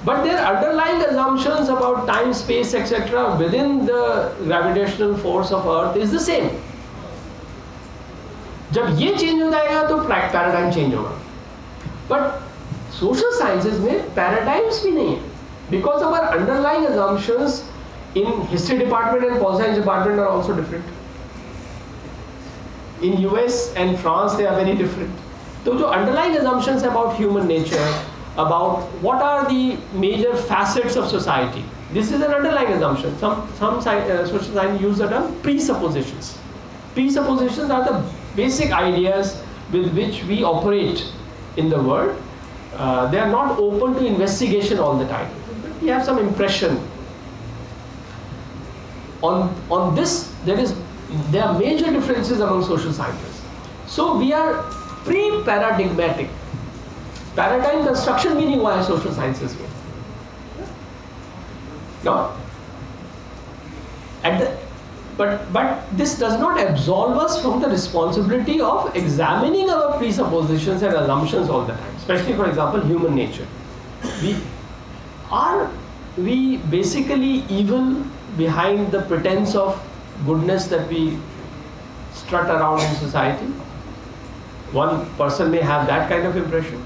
but their underlying assumptions about time, space, etc. within the gravitational force of Earth is the same. जब ये change हो जाएगा तो paradigm change होगा. But social sciences में paradigms भी नहीं है, because our underlying assumptions in history department and pol science department are also different. In US and France they are very different. So जो underlying assumptions about human nature, about what are the major facets of society, this is an underlying assumption. Some social science use the term presuppositions. Presuppositions are the basic ideas with which we operate in the world. They are not open to investigation all the time. We have some impression. On this, there are major differences among social scientists. So we are pre-paradigmatic. Paradigm construction भी नहीं हुआ है social sciences में. Now, But this does not absolve us from the responsibility of examining our presuppositions and assumptions all the time. Especially, for example, human nature. Are we basically evil behind the pretense of goodness that we strut around in society? One person may have that kind of impression.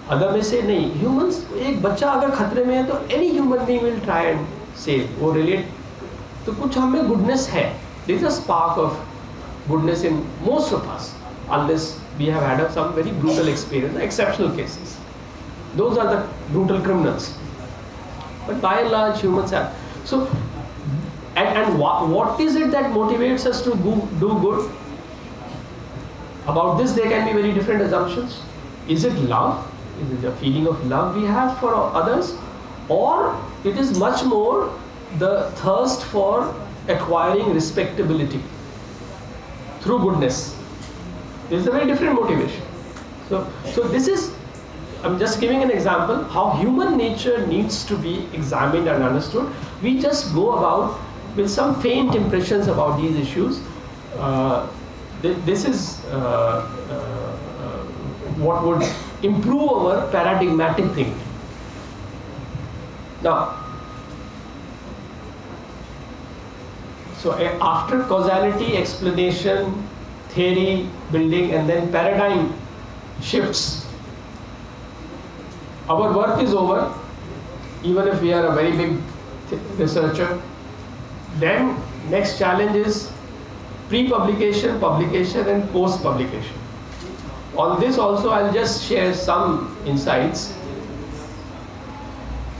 Other may say, नहीं, humans, एक बच्चा अगर खतरे में है तो any human being will try and save. वो relate, तो कुछ हमें goodness है. There is a spark of goodness in most of us, unless we have had some very brutal experience, exceptional cases. Those are the brutal criminals. But by and large, humans have. So, and what is it that motivates us to do good? About this, there can be very different assumptions. Is it love? Is it a feeling of love we have for others? Or it is much more the thirst for acquiring respectability through goodness. This is a very different motivation. So this is, I'm just giving an example how human nature needs to be examined and understood. We just go about with some faint impressions about these issues. This is what would improve our paradigmatic thinking. Now, so after causality, explanation, theory, building, and then paradigm shifts, our work is over, even if we are a very big researcher. Then next challenge is pre-publication, publication, and post-publication. On this also I'll just share some insights.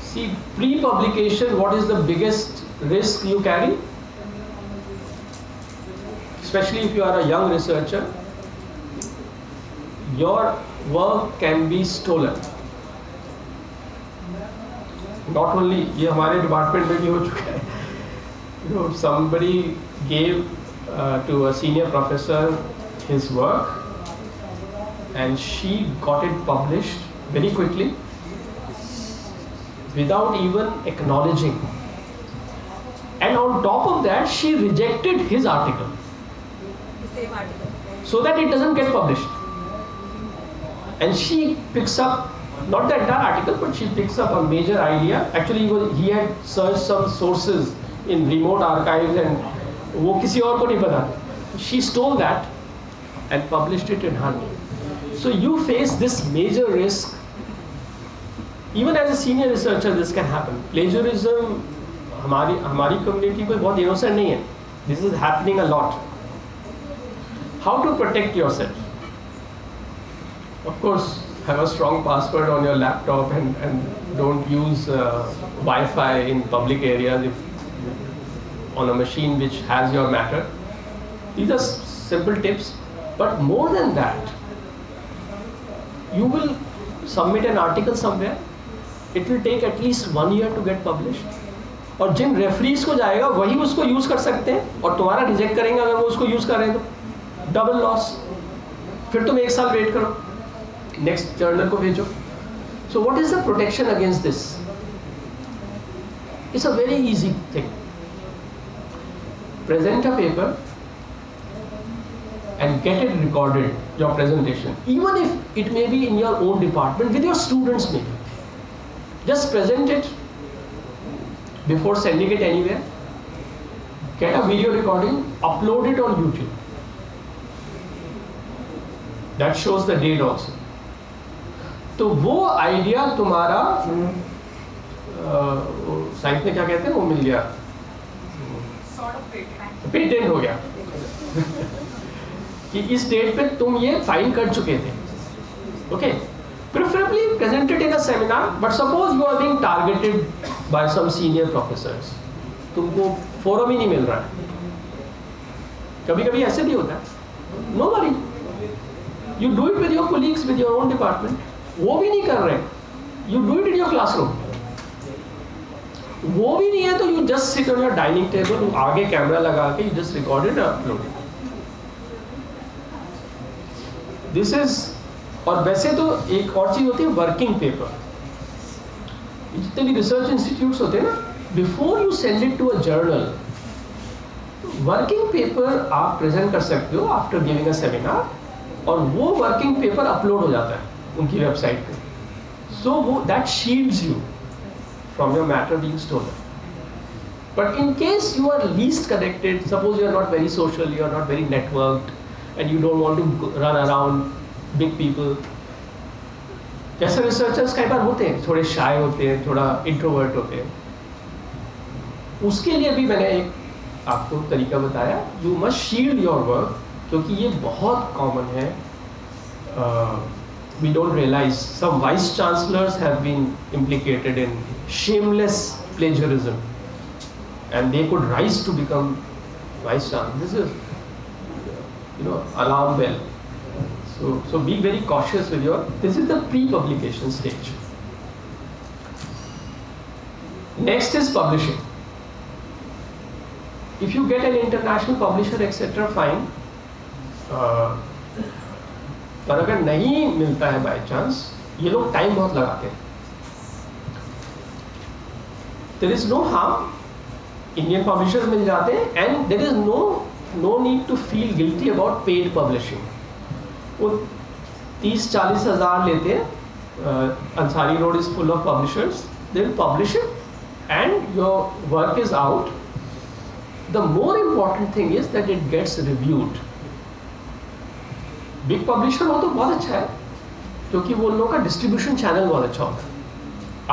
See, pre-publication, what is the biggest risk you carry? Especially if you are a young researcher, your work can be stolen. Not only, ये हमारे department में भी हो चुका है. You know, somebody gave to a senior professor his work, and she got it published very quickly without even acknowledging. And on top of that, she rejected his article. The same article. So that it doesn't get published. And she picks up, not the entire article, but she picks up a major idea. Actually, he had searched some sources in remote archives and वो किसी और को नहीं पता. She stole that and published it in her name. So you face this major risk. Even as a senior researcher, this can happen. Plagiarism, हमारी community कोई बहुत innocent नहीं है. This is happening a lot. How to protect yourself? Of course, have a strong password on your laptop and don't use Wi-Fi in public areas on a machine which has your matter. These are simple tips. But more than that, you will submit an article somewhere. It will take at least 1 year to get published. और जिन referees को जाएगा वही उसको use कर सकते हैं और तुम्हारा रिजेक्ट करेंगे अगर वो उसको यूज कर रहे हैं तो डबल लॉस. फिर तुम 1 साल वेट करो, नेक्स्ट जर्नल को भेजो. So what is the protection against this? It's a very easy thing. Present a paper and get it recorded, your presentation, even if it may be in your own department with your students maybe. Just present it before sending it anywhere. Get a video recording, upload it on YouTube. That shows the date also. तो वो idea तुम्हारा science में क्या कहते हैं वो मिल गया, patent हो गया कि इस डेट पे तुम ये फाइल कर चुके थे. Okay, preferably presented in a seminar. But suppose you are being targeted by some senior professors, तुमको फोरम ही नहीं मिल रहा है. कभी कभी ऐसे भी होता है. No worry, you do it with your colleagues, with your own department. वो भी नहीं कर रहे, you do it in your classroom. वो भी नहीं है तो you just sit on your dining table, आगे कैमरा लगा के you just record it and upload it. This is. और वैसे तो एक और चीज होती है वर्किंग पेपर. जितने भी रिसर्च इंस्टीट्यूट्स होते हैं ना, before you send it to a journal, working paper आप प्रेजेंट कर सकते हो आफ्टर गिविंग अ सेमिनार, और वो वर्किंग पेपर अपलोड हो जाता है उनकी वेबसाइट पे. सो वो that shields you from your matter being stolen. But in case you are least connected, suppose you are not very social, you are not very networked, and you don't want to run around big people. जैसे researchers कई बार होते हैं, थोड़े शाय होते हैं, थोड़ा introvert होते हैं. उसके लिए भी मैंने एक आपको तरीका बताया. You must shield your work, क्योंकि ये बहुत कॉमन है. We don't realize some vice chancellors have been implicated in shameless plagiarism. And they could rise to become vice chancellor. This is, alarm bell. So be very cautious with your. This is the pre-publication stage. Next is publishing. If you get an international publisher, etc., fine. पर अगर नहीं मिलता है by chance, ये लोग time बहुत लगाते हैं. There is no harm. Indian publishers मिल जाते हैं, and there is no need to feel guilty about paid publishing. वो 30-40 हज़ार लेते हैं. Ansari road is full of publishers. They will publish it and your work is out. The more important thing is that it gets reviewed. Big publisher हो तो बहुत अच्छा है, क्योंकि वो लोगों का डिस्ट्रीब्यूशन चैनल बहुत अच्छा होता है.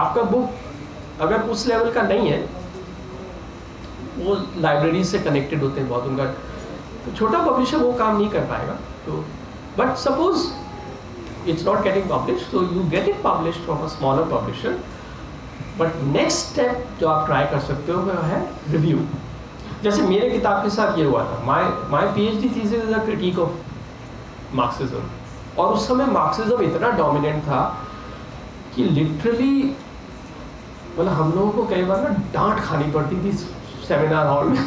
आपका बुक अगर उस लेवल का नहीं है, वो लाइब्रेरी से कनेक्टेड होते हैं बहुत, उनका तो छोटा पब्लिशर वो काम नहीं कर पाएगा. तो but suppose it's not getting publish, so you get it published from a smaller publisher. But next step जो आप ट्राई कर सकते हो वो है रिव्यू. जैसे मेरे किताब के साथ ये हुआ था. My PhD thesis is a critic of Marxism, और उस समय मार्क्सिज्म इतना डोमिनेंट था कि लिटरली मतलब हम लोगों को कई बार ना डांट खानी पड़ती थी सेमिनार हॉल में,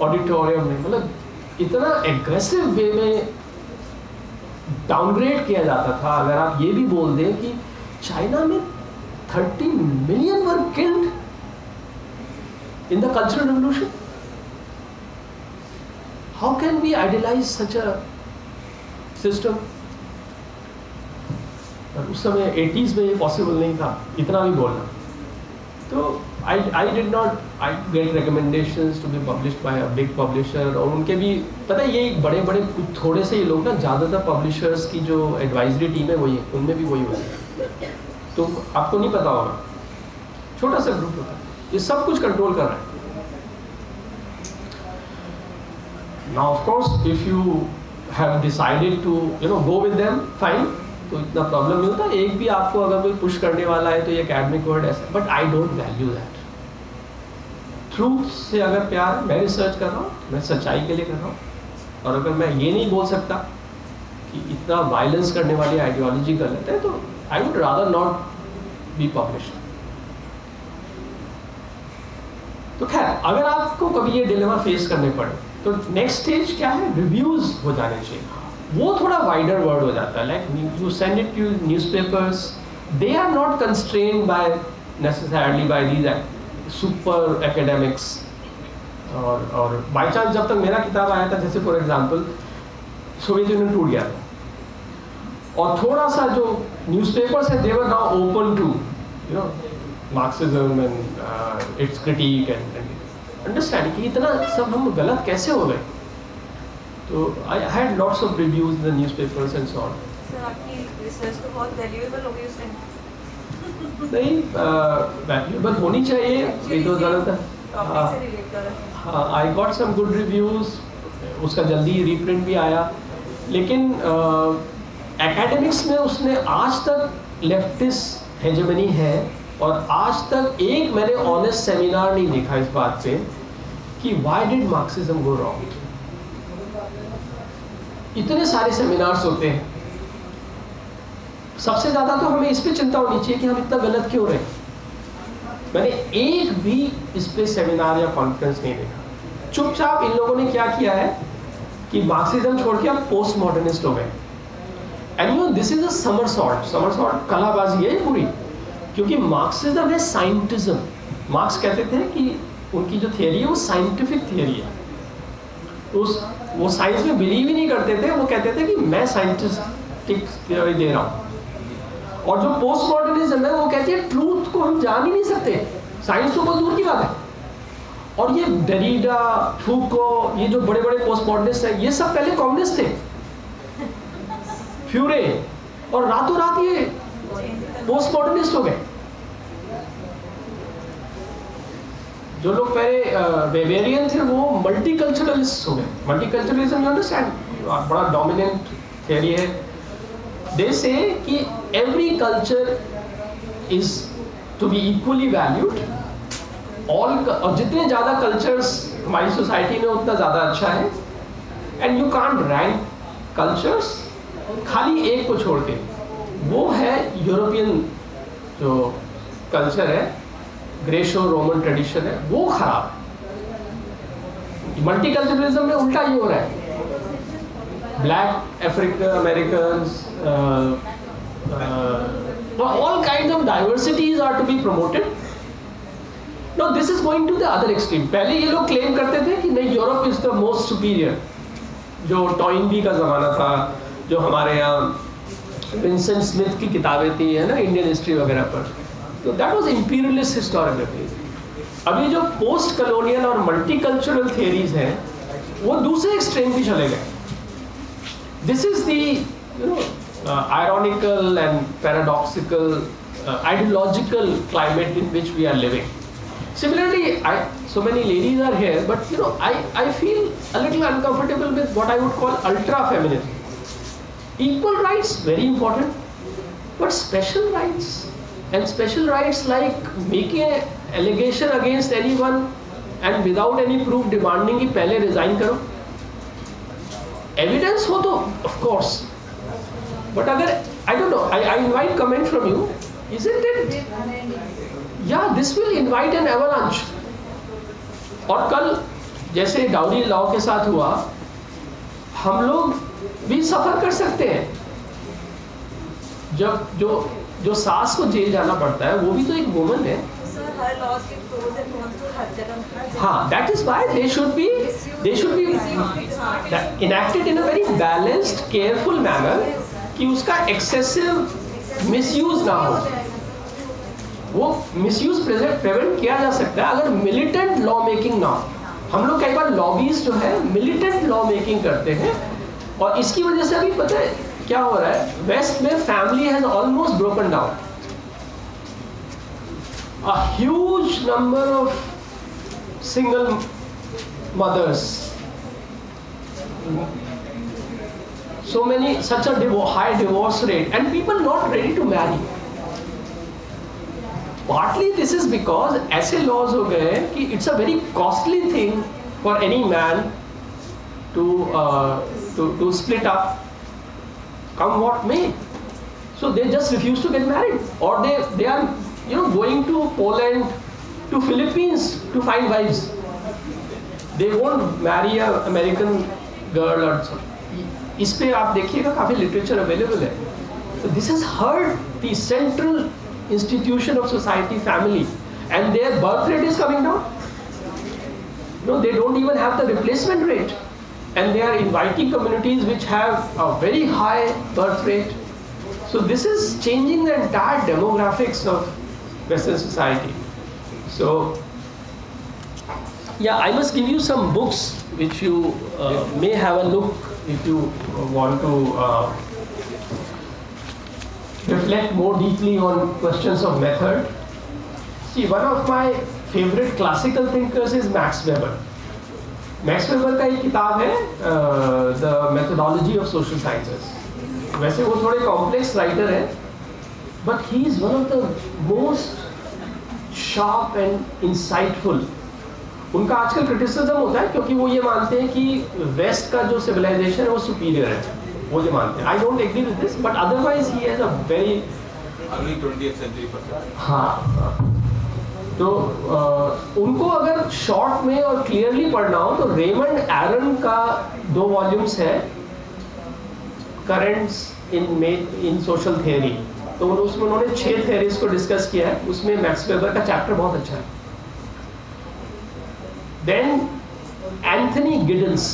ऑडिटोरियम में. मतलब इतना एग्रेसिव वे में डाउनग्रेड किया जाता था. अगर आप ये भी बोल दें कि चाइना में 30 million were killed in the cultural revolution, how can we idealise such a system. उस समय 80s में ये पॉसिबल नहीं था इतना भी बोलना. तो I did not get recommendations to be published by a big publisher. और उनके भी पता है, ये बड़े कुछ थोड़े से ही लोग ना, ज़्यादातर पब्लिशर्स की जो एडवाइजरी टीम है वही है, उनमें भी वही होती है. तो आपको नहीं पता होगा, छोटा सा ग्रुप होता है, ये सब कुछ कंट्रोल कर रहा है. Now of course if you have decided to go with them, fine. तो इतना प्रॉब्लम नहीं होता. एक भी आपको अगर कोई पुश करने वाला है तो ये एकेडमिक वर्ड ऐसा, but I don't value that. Truth से अगर प्यार, मैं रिसर्च कर रहा हूँ, मैं सच्चाई के लिए कर रहा हूँ. और अगर मैं ये नहीं बोल सकता कि इतना वायलेंस करने वाली आइडियोलॉजी गलत है, तो I would rather not be published. तो खैर, अगर आपको कभी ये डिलेमा फेस करने पड़े तो नेक्स्ट स्टेज क्या है, रिव्यूज हो जाने चाहिए. वो थोड़ा वाइडर वर्ड हो जाता है. Like you send it to newspapers, they are not constrained by necessarily by these super academics. और बाई चांस जब तक मेरा किताब आया था, जैसे फॉर एग्जांपल सोवियत यूनियन टूट गया था, और थोड़ा सा जो न्यूज़पेपर्स है, they were now open to Marxism and its critic and understand कि इतना सब हम गलत कैसे हो गए. तो I had lots of reviews in the newspapers and so on. Sir, आपकी रिसर्च तो बहुत वैल्यूएबल होगी उस टाइम. नहीं, वैल्यूएबल होनी चाहिए. ये तो ज़्यादा टॉपिक से रिलेट कर रहा है. हाँ, I got some good reviews. उसका जल्दी रीप्रिंट भी आया. लेकिन एकेडमिक्स में उसने आज तक लेफ्टिस्ट हेजेमनी है, और आज तक एक मैंने ऑनेस्ट सेमिनार नहीं देखा इस बात पे कि why did Marxism go wrong. इतने सारे सेमिनार्स होते हैं. सबसे ज्यादा तो हमें इस पे चिंता होनी चाहिए कि हम इतना गलत क्यों रहे. मैंने एक भी इस पे सेमिनार या कॉन्फ्रेंस नहीं देखा. चुपचाप इन लोगों ने क्या किया है कि मार्क्सिज्म छोड़ के अब पोस्ट मॉडर्निस्ट हो गए. And this is a somersault कलाबाजी है पूरी. क्योंकि मार्क्सिज्म है साइंटिज्म. मार्क्स कहते थे कि उनकी जो थियरी है वो साइंटिफिक थियरी है. वो साइंस में बिलीव ही नहीं करते थे, वो कहते थे कि मैं साइंटिस्टिक थियोरी दे रहा हूँ। और जो पोस्ट मॉडर्निज्म है वो कहती है ट्रूथ को हम जान ही नहीं सकते, साइंस तो बहुत दूर की बात है। और ये डेरिडा, फूको, ये जो बड़े बड़े पोस्ट मॉडर्निस्ट हैं, ये सब पहले कम्युनिस्ट थे, फ्यूरे, और रातों रात ये पोस्ट मॉडर्निस्ट हो गए। जो लोग पहले वेवेरियन थे वो मल्टीकल्चरलिस्ट हो गए। मल्टीकल्चरलिज्म यू अंडरस्टैंड, बड़ा डोमिनेंट थियरी है। दे से कि every culture is to be equally valued, और जितने ज़्यादा कल्चर्स हमारी सोसाइटी में उतना ज़्यादा अच्छा है। And you can't rank cultures, खाली एक को छोड़ के, वो है यूरोपियन जो कल्चर है, ग्रेशो रोमन ट्रेडिशन है, वो खराब। मल्टीकल्चरलिज्म में उल्टा ही हो रहा है। Black African Americans, all kinds of diversities are to be promoted. Now this is going to the other extreme. पहले ये लोग क्लेम करते थे कि नहीं, Europe is the most superior, जो टॉइनबी का ज़माना था, जो हमारे यहाँ विंसेंट स्मिथ की किताबें थी, है ना, इंडियन हिस्ट्री वगैरह पर, तो दैट वाज इंपीरियलिस्ट हिस्टोरियोग्राफी। अभी जो पोस्ट कलोनियल और मल्टीकल्चरल थियरीज हैं वो दूसरे एक्सट्रीम भी चले गए। This is the ironical and paradoxical ideological climate in which we are living. Similarly, so many ladies are here, but I feel a little uncomfortable with what I would call ultra feminism. Equal rights, very important, but special rights, and special rights like making an allegation against anyone and without any proof demanding कि पहले resign करो. Evidence हो तो of course. But अगर I don't know, I invite comment from you. Isn't it? Yeah, this will invite an avalanche. और कल जैसे dowry law के साथ हुआ, हम लोग भी सफर कर सकते हैं। जब जो सास को जेल जाना पड़ता है, वो भी तो एक वुमन है। Sir, हर laws के pros and cons तो हर जगह। हाँ, that is why they should be enacted in a very balanced, careful manner, कि उसका एक्सेसिव मिसयूज ना हो। वो मिसयूज प्रिवेंट किया जा सकता है अगर मिलिटेंट लॉ मेकिंग ना हो। हम लोग कई बार लॉबीज जो है मिलिटेंट लॉ मेकिंग करते हैं, और इसकी वजह से अभी पता है क्या हो रहा है, वेस्ट में family has almost broken down. A huge number of single mothers, so many, such a high divorce rate, and people not ready to marry. Partly this is because ऐसे laws हो गए कि it's a very costly thing for any man to split up, come what may. So they just refuse to get married, or they are going to Poland, to Philippines to find wives. They won't marry a American girl or something. इस पे आप देखिएगा काफ़ी literature available है. So this has hurt the central institution of society, family, and their birth rate is coming down. No, they don't even have the replacement rate, and they are inviting communities which have a very high birth rate. So this is changing the entire demographics of Western society. So yeah, I must give you some books which you may have a look if you want to reflect more deeply on questions of method. See, one of my favorite classical thinkers is Max Weber. Max Weber का एक किताब है The Methodology of Social Sciences. वैसे वो थोड़े complex writer है, but he is one of the most sharp and insightful. उनका आजकल क्रिटिसिज्म होता है क्योंकि वो ये मानते हैं कि वेस्ट का जो सिविलाइजेशन है वो सुपीरियर है, वो ये मानते हैं. I don't agree with this, but otherwise he has a very early 20th century perspective. हाँ, तो उनको अगर शॉर्ट में और क्लियरली पढ़ना हो तो रेमंड एरन का 2 वॉल्यूम्स है, करंट्स इन सोशल थियरी. तो उसमें उन्होंने 6 थियरीज को डिस्कस किया है. उसमें मैक्स वेबर का चैप्टर बहुत अच्छा है. Then Anthony Giddens,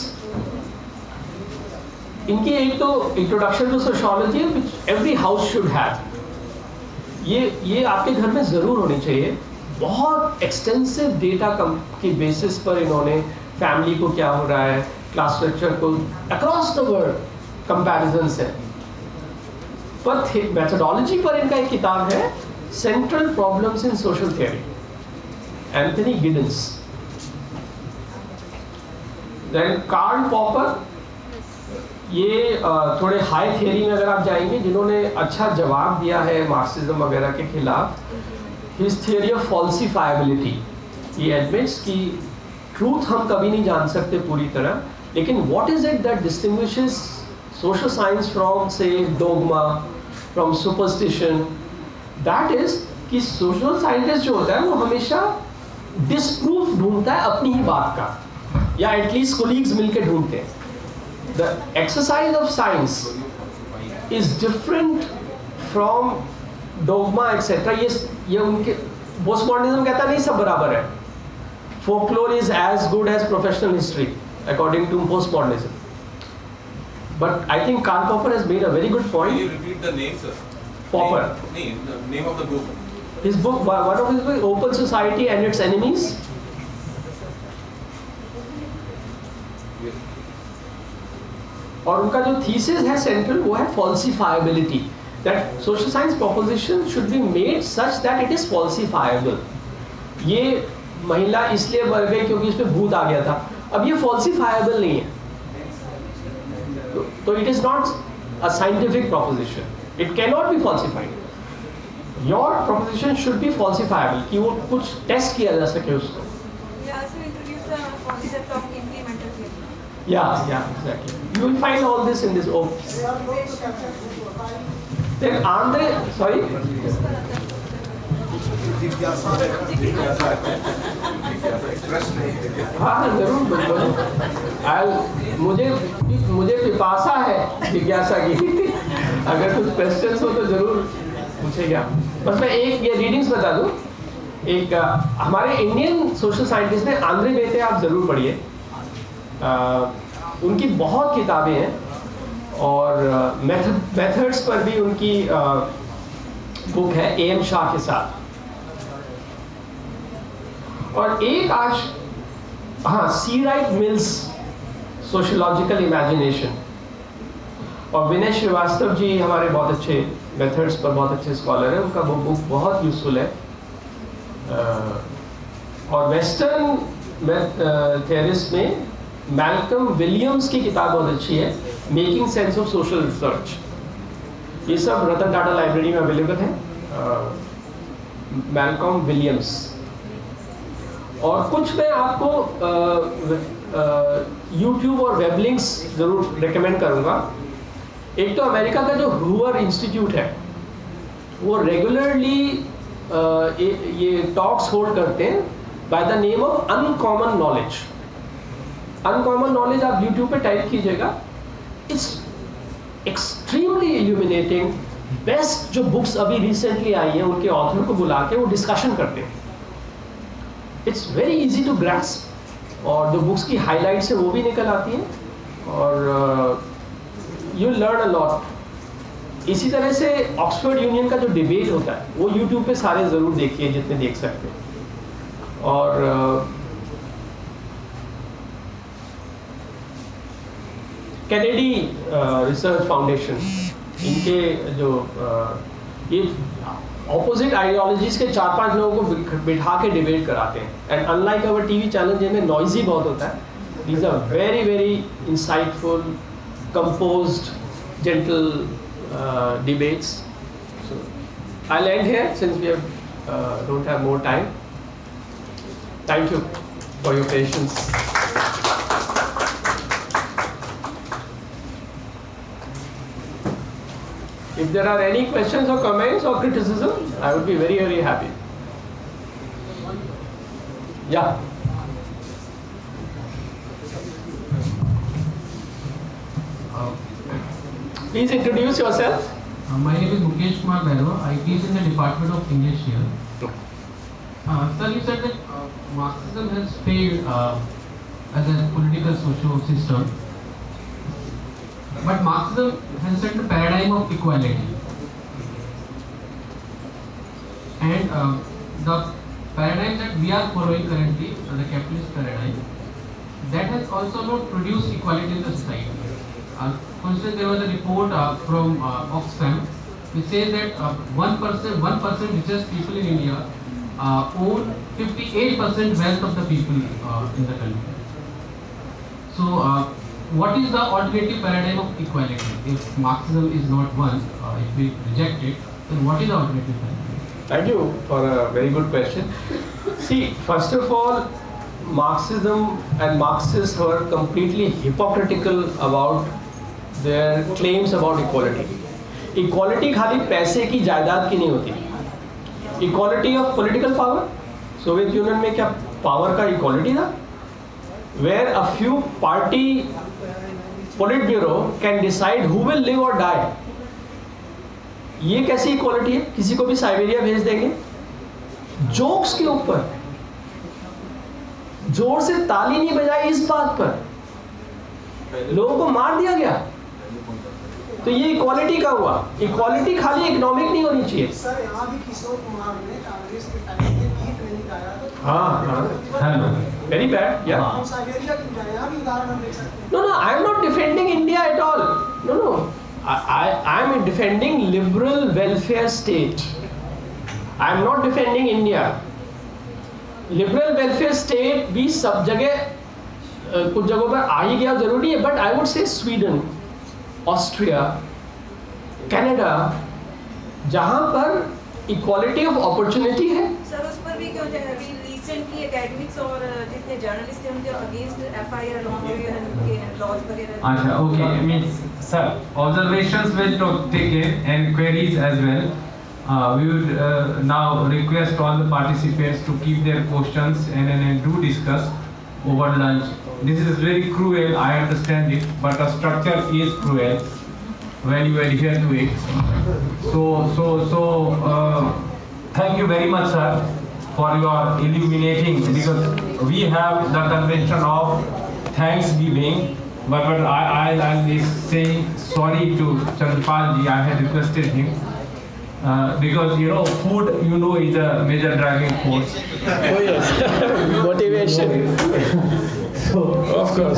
इनकी एक तो introduction to sociology which every house should have, ये आपके घर में ज़रूर होनी चाहिए। बहुत एक्सटेंसिव डेटा की बेसिस पर इन्होंने फैमिली को क्या हो रहा है, क्लास स्ट्रक्चर को अक्रॉस द वर्ल्ड कंपैरिजंस है। पर मेथोडोलॉजी पर इनका एक किताब है, central problems in social theory, Anthony Giddens. Then Karl Popper, ये थोड़े हाई थियरी में अगर आप जाएंगे, जिन्होंने अच्छा जवाब दिया है मार्क्सिज्म वगैरह के खिलाफ। हिज थियरी ऑफ फॉल्सिफाइबिलिटी, ये एडमिट्स कि ट्रूथ हम कभी नहीं जान सकते पूरी तरह, लेकिन what is it that distinguishes social science from से dogma, from superstition, that is कि सोशल साइंटिस्ट जो होता है वो हमेशा डिसप्रूफ ढूंढता है अपनी ही बात का, या एटलीस्ट कोलीग्स मिलकर ढूंढते हैं। The exercise of science is different from dogma etc. ये उनके postmodernism कहता नहीं सब बराबर है। Folklore is as good as professional history according to postmodernism. But I think Karl Popper has made a very good point. Can you repeat the name, sir? Popper. The name of the book. His book, one of his books, Open Society and Its Enemies. और उनका जो thesis है central, वो है falsifiability, that social science proposition should be made such that it is falsifiable. ये महिला इसलिए मर गई क्योंकि इसमें भूत आ गया था, अब ये फॉल्सिफाइबल नहीं है, तो it is not a scientific proposition, it can not be falsified. Your proposition should B falsifiable, कि वो कुछ टेस्ट किया जा सके उसको। Yeah, exactly. You will find all this in this book. Then Andre, sorry. हाँ जरूर बिल्कुल। मुझे पिपासा है जिज्ञासा की। अगर कुछ क्वेश्चंस हो तो जरूर पूछेगा। बस मैं एक ये रीडिंग्स बता दूं। एक हमारे इंडियन सोशल साइंटिस्ट है आंद्रे बेते, आप जरूर पढ़िए। उनकी बहुत किताबें हैं और मेथड्स पर भी उनकी बुक है एम शाह के साथ। और एक आज सी राइट मिल्स सोशियोलॉजिकल इमेजिनेशन, और विनय श्रीवास्तव जी हमारे बहुत अच्छे मेथड्स पर बहुत अच्छे स्कॉलर हैं, उनका वो बुक बहुत यूजफुल है। और वेस्टर्न थेरिस्ट में मैल्कम विलियम्स की किताब बहुत अच्छी है, making sense of social research. ये सब रतन टाटा लाइब्रेरी में अवेलेबल है, मैल्कम विलियम्स। और कुछ मैं आपको यूट्यूब और वेब लिंक्स ज़रूर रिकमेंड करूँगा। एक तो अमेरिका का जो हूवर इंस्टीट्यूट है, वो रेगुलरली ये टॉक्स होल्ड करते हैं by the name of uncommon knowledge. Uncommon knowledge आप यूट्यूब पे टाइप कीजिएगा, इट्स एक्सट्रीमली इल्यूमिनेटिंग। बेस्ट जो बुक्स अभी रिसेंटली आई हैं उनके ऑथर को बुला के वो डिस्कशन करते हैं। It's very easy to grasp, और जो बुक्स की हाईलाइट्स है वो भी निकल आती हैं, और यू लर्न अ लॉट। इसी तरह से ऑक्सफोर्ड यूनियन का जो डिबेट होता है वो यूट्यूब पे सारे ज़रूर देखिए जितने देख सकते हैं। और कैनेडी रिसर्च फाउंडेशन, इनके जो ये ऑपोजिट आइडियोलॉजीज के 4-5 लोगों को बिठा के डिबेट कराते हैं। And unlike our TV channel जिनमें नॉइजी बहुत होता है, these are very very insightful, composed, gentle debates. So I'll end here since we don't have more time. Thank you for your patience. If there are any questions or comments or criticism, I would be very, very happy. Yeah. Please introduce yourself. My name is Mukesh Kumar Bairwa. I teach in the Department of English here. Sir, you said that Marxism has failed as a political social system. but Marxism has set the paradigm of equality. And the paradigm that we are following currently, the capitalist paradigm, that has also not produced equality in the society. For instance, there was a report from Oxfam which says that 1% richest people in India own 58% wealth of the people in the country. So, what is the alternative paradigm of equality? If Marxism is not one, if we reject it, then what is the alternative paradigm? Thank you for a very good question. See, first of all, Marxism and Marxists were completely hypocritical about their claims about equality. Equality खाली पैसे की जायदाद की नहीं होती. Equality of political power. Soviet union में क्या power का इक्वालिटी था? Where a few party politburo can decide who will live or die. ये कैसी इक्वालिटी है? किसी को भी साइबेरिया भेज देंगे. जोक्स के ऊपर जोर से ताली नहीं बजाई इस बात पर, लोगों को मार दिया गया. तो ये इक्वालिटी का हुआ. इक्वालिटी खाली इकोनॉमिक नहीं होनी चाहिए. सर यहाँ भी किशोर कुमार ने कांग्रेस के टाइम में गीत नहीं गाया तो हाँ, वेरी बैड. या हम साइबेरिया की यहाँ भी उदाहरण हम देख सकते हैं. No, I am not defending India at all. No. I am defending liberal welfare state. I am not defending India. Liberal welfare state भी सब जगह कुछ जगहों पर आ ही गया जरूरी है. But I would say Sweden, Austria, Canada, जहाँ पर equality of opportunity है. सर उस पर भी क्यों जाए? अभी रिसेंटली एकेडमिक्स और जितने जर्नलिस्ट हैं उनके अगेंस्ट एफआईआर लॉज वगैरह. अच्छा, okay. Means, sir, observations were taken and queries as well. We would now request all the participants to keep their questions and do discuss over lunch. This is very cruel, I understand it, but the structure is cruel when you adhere to it. So, thank you very much, sir, for your illuminating, because we have the convention of Thanksgiving, but I'll be saying sorry to Chandpal ji. I had requested him. Because food is a major driving force. Oh yes, motivation. So, Of course.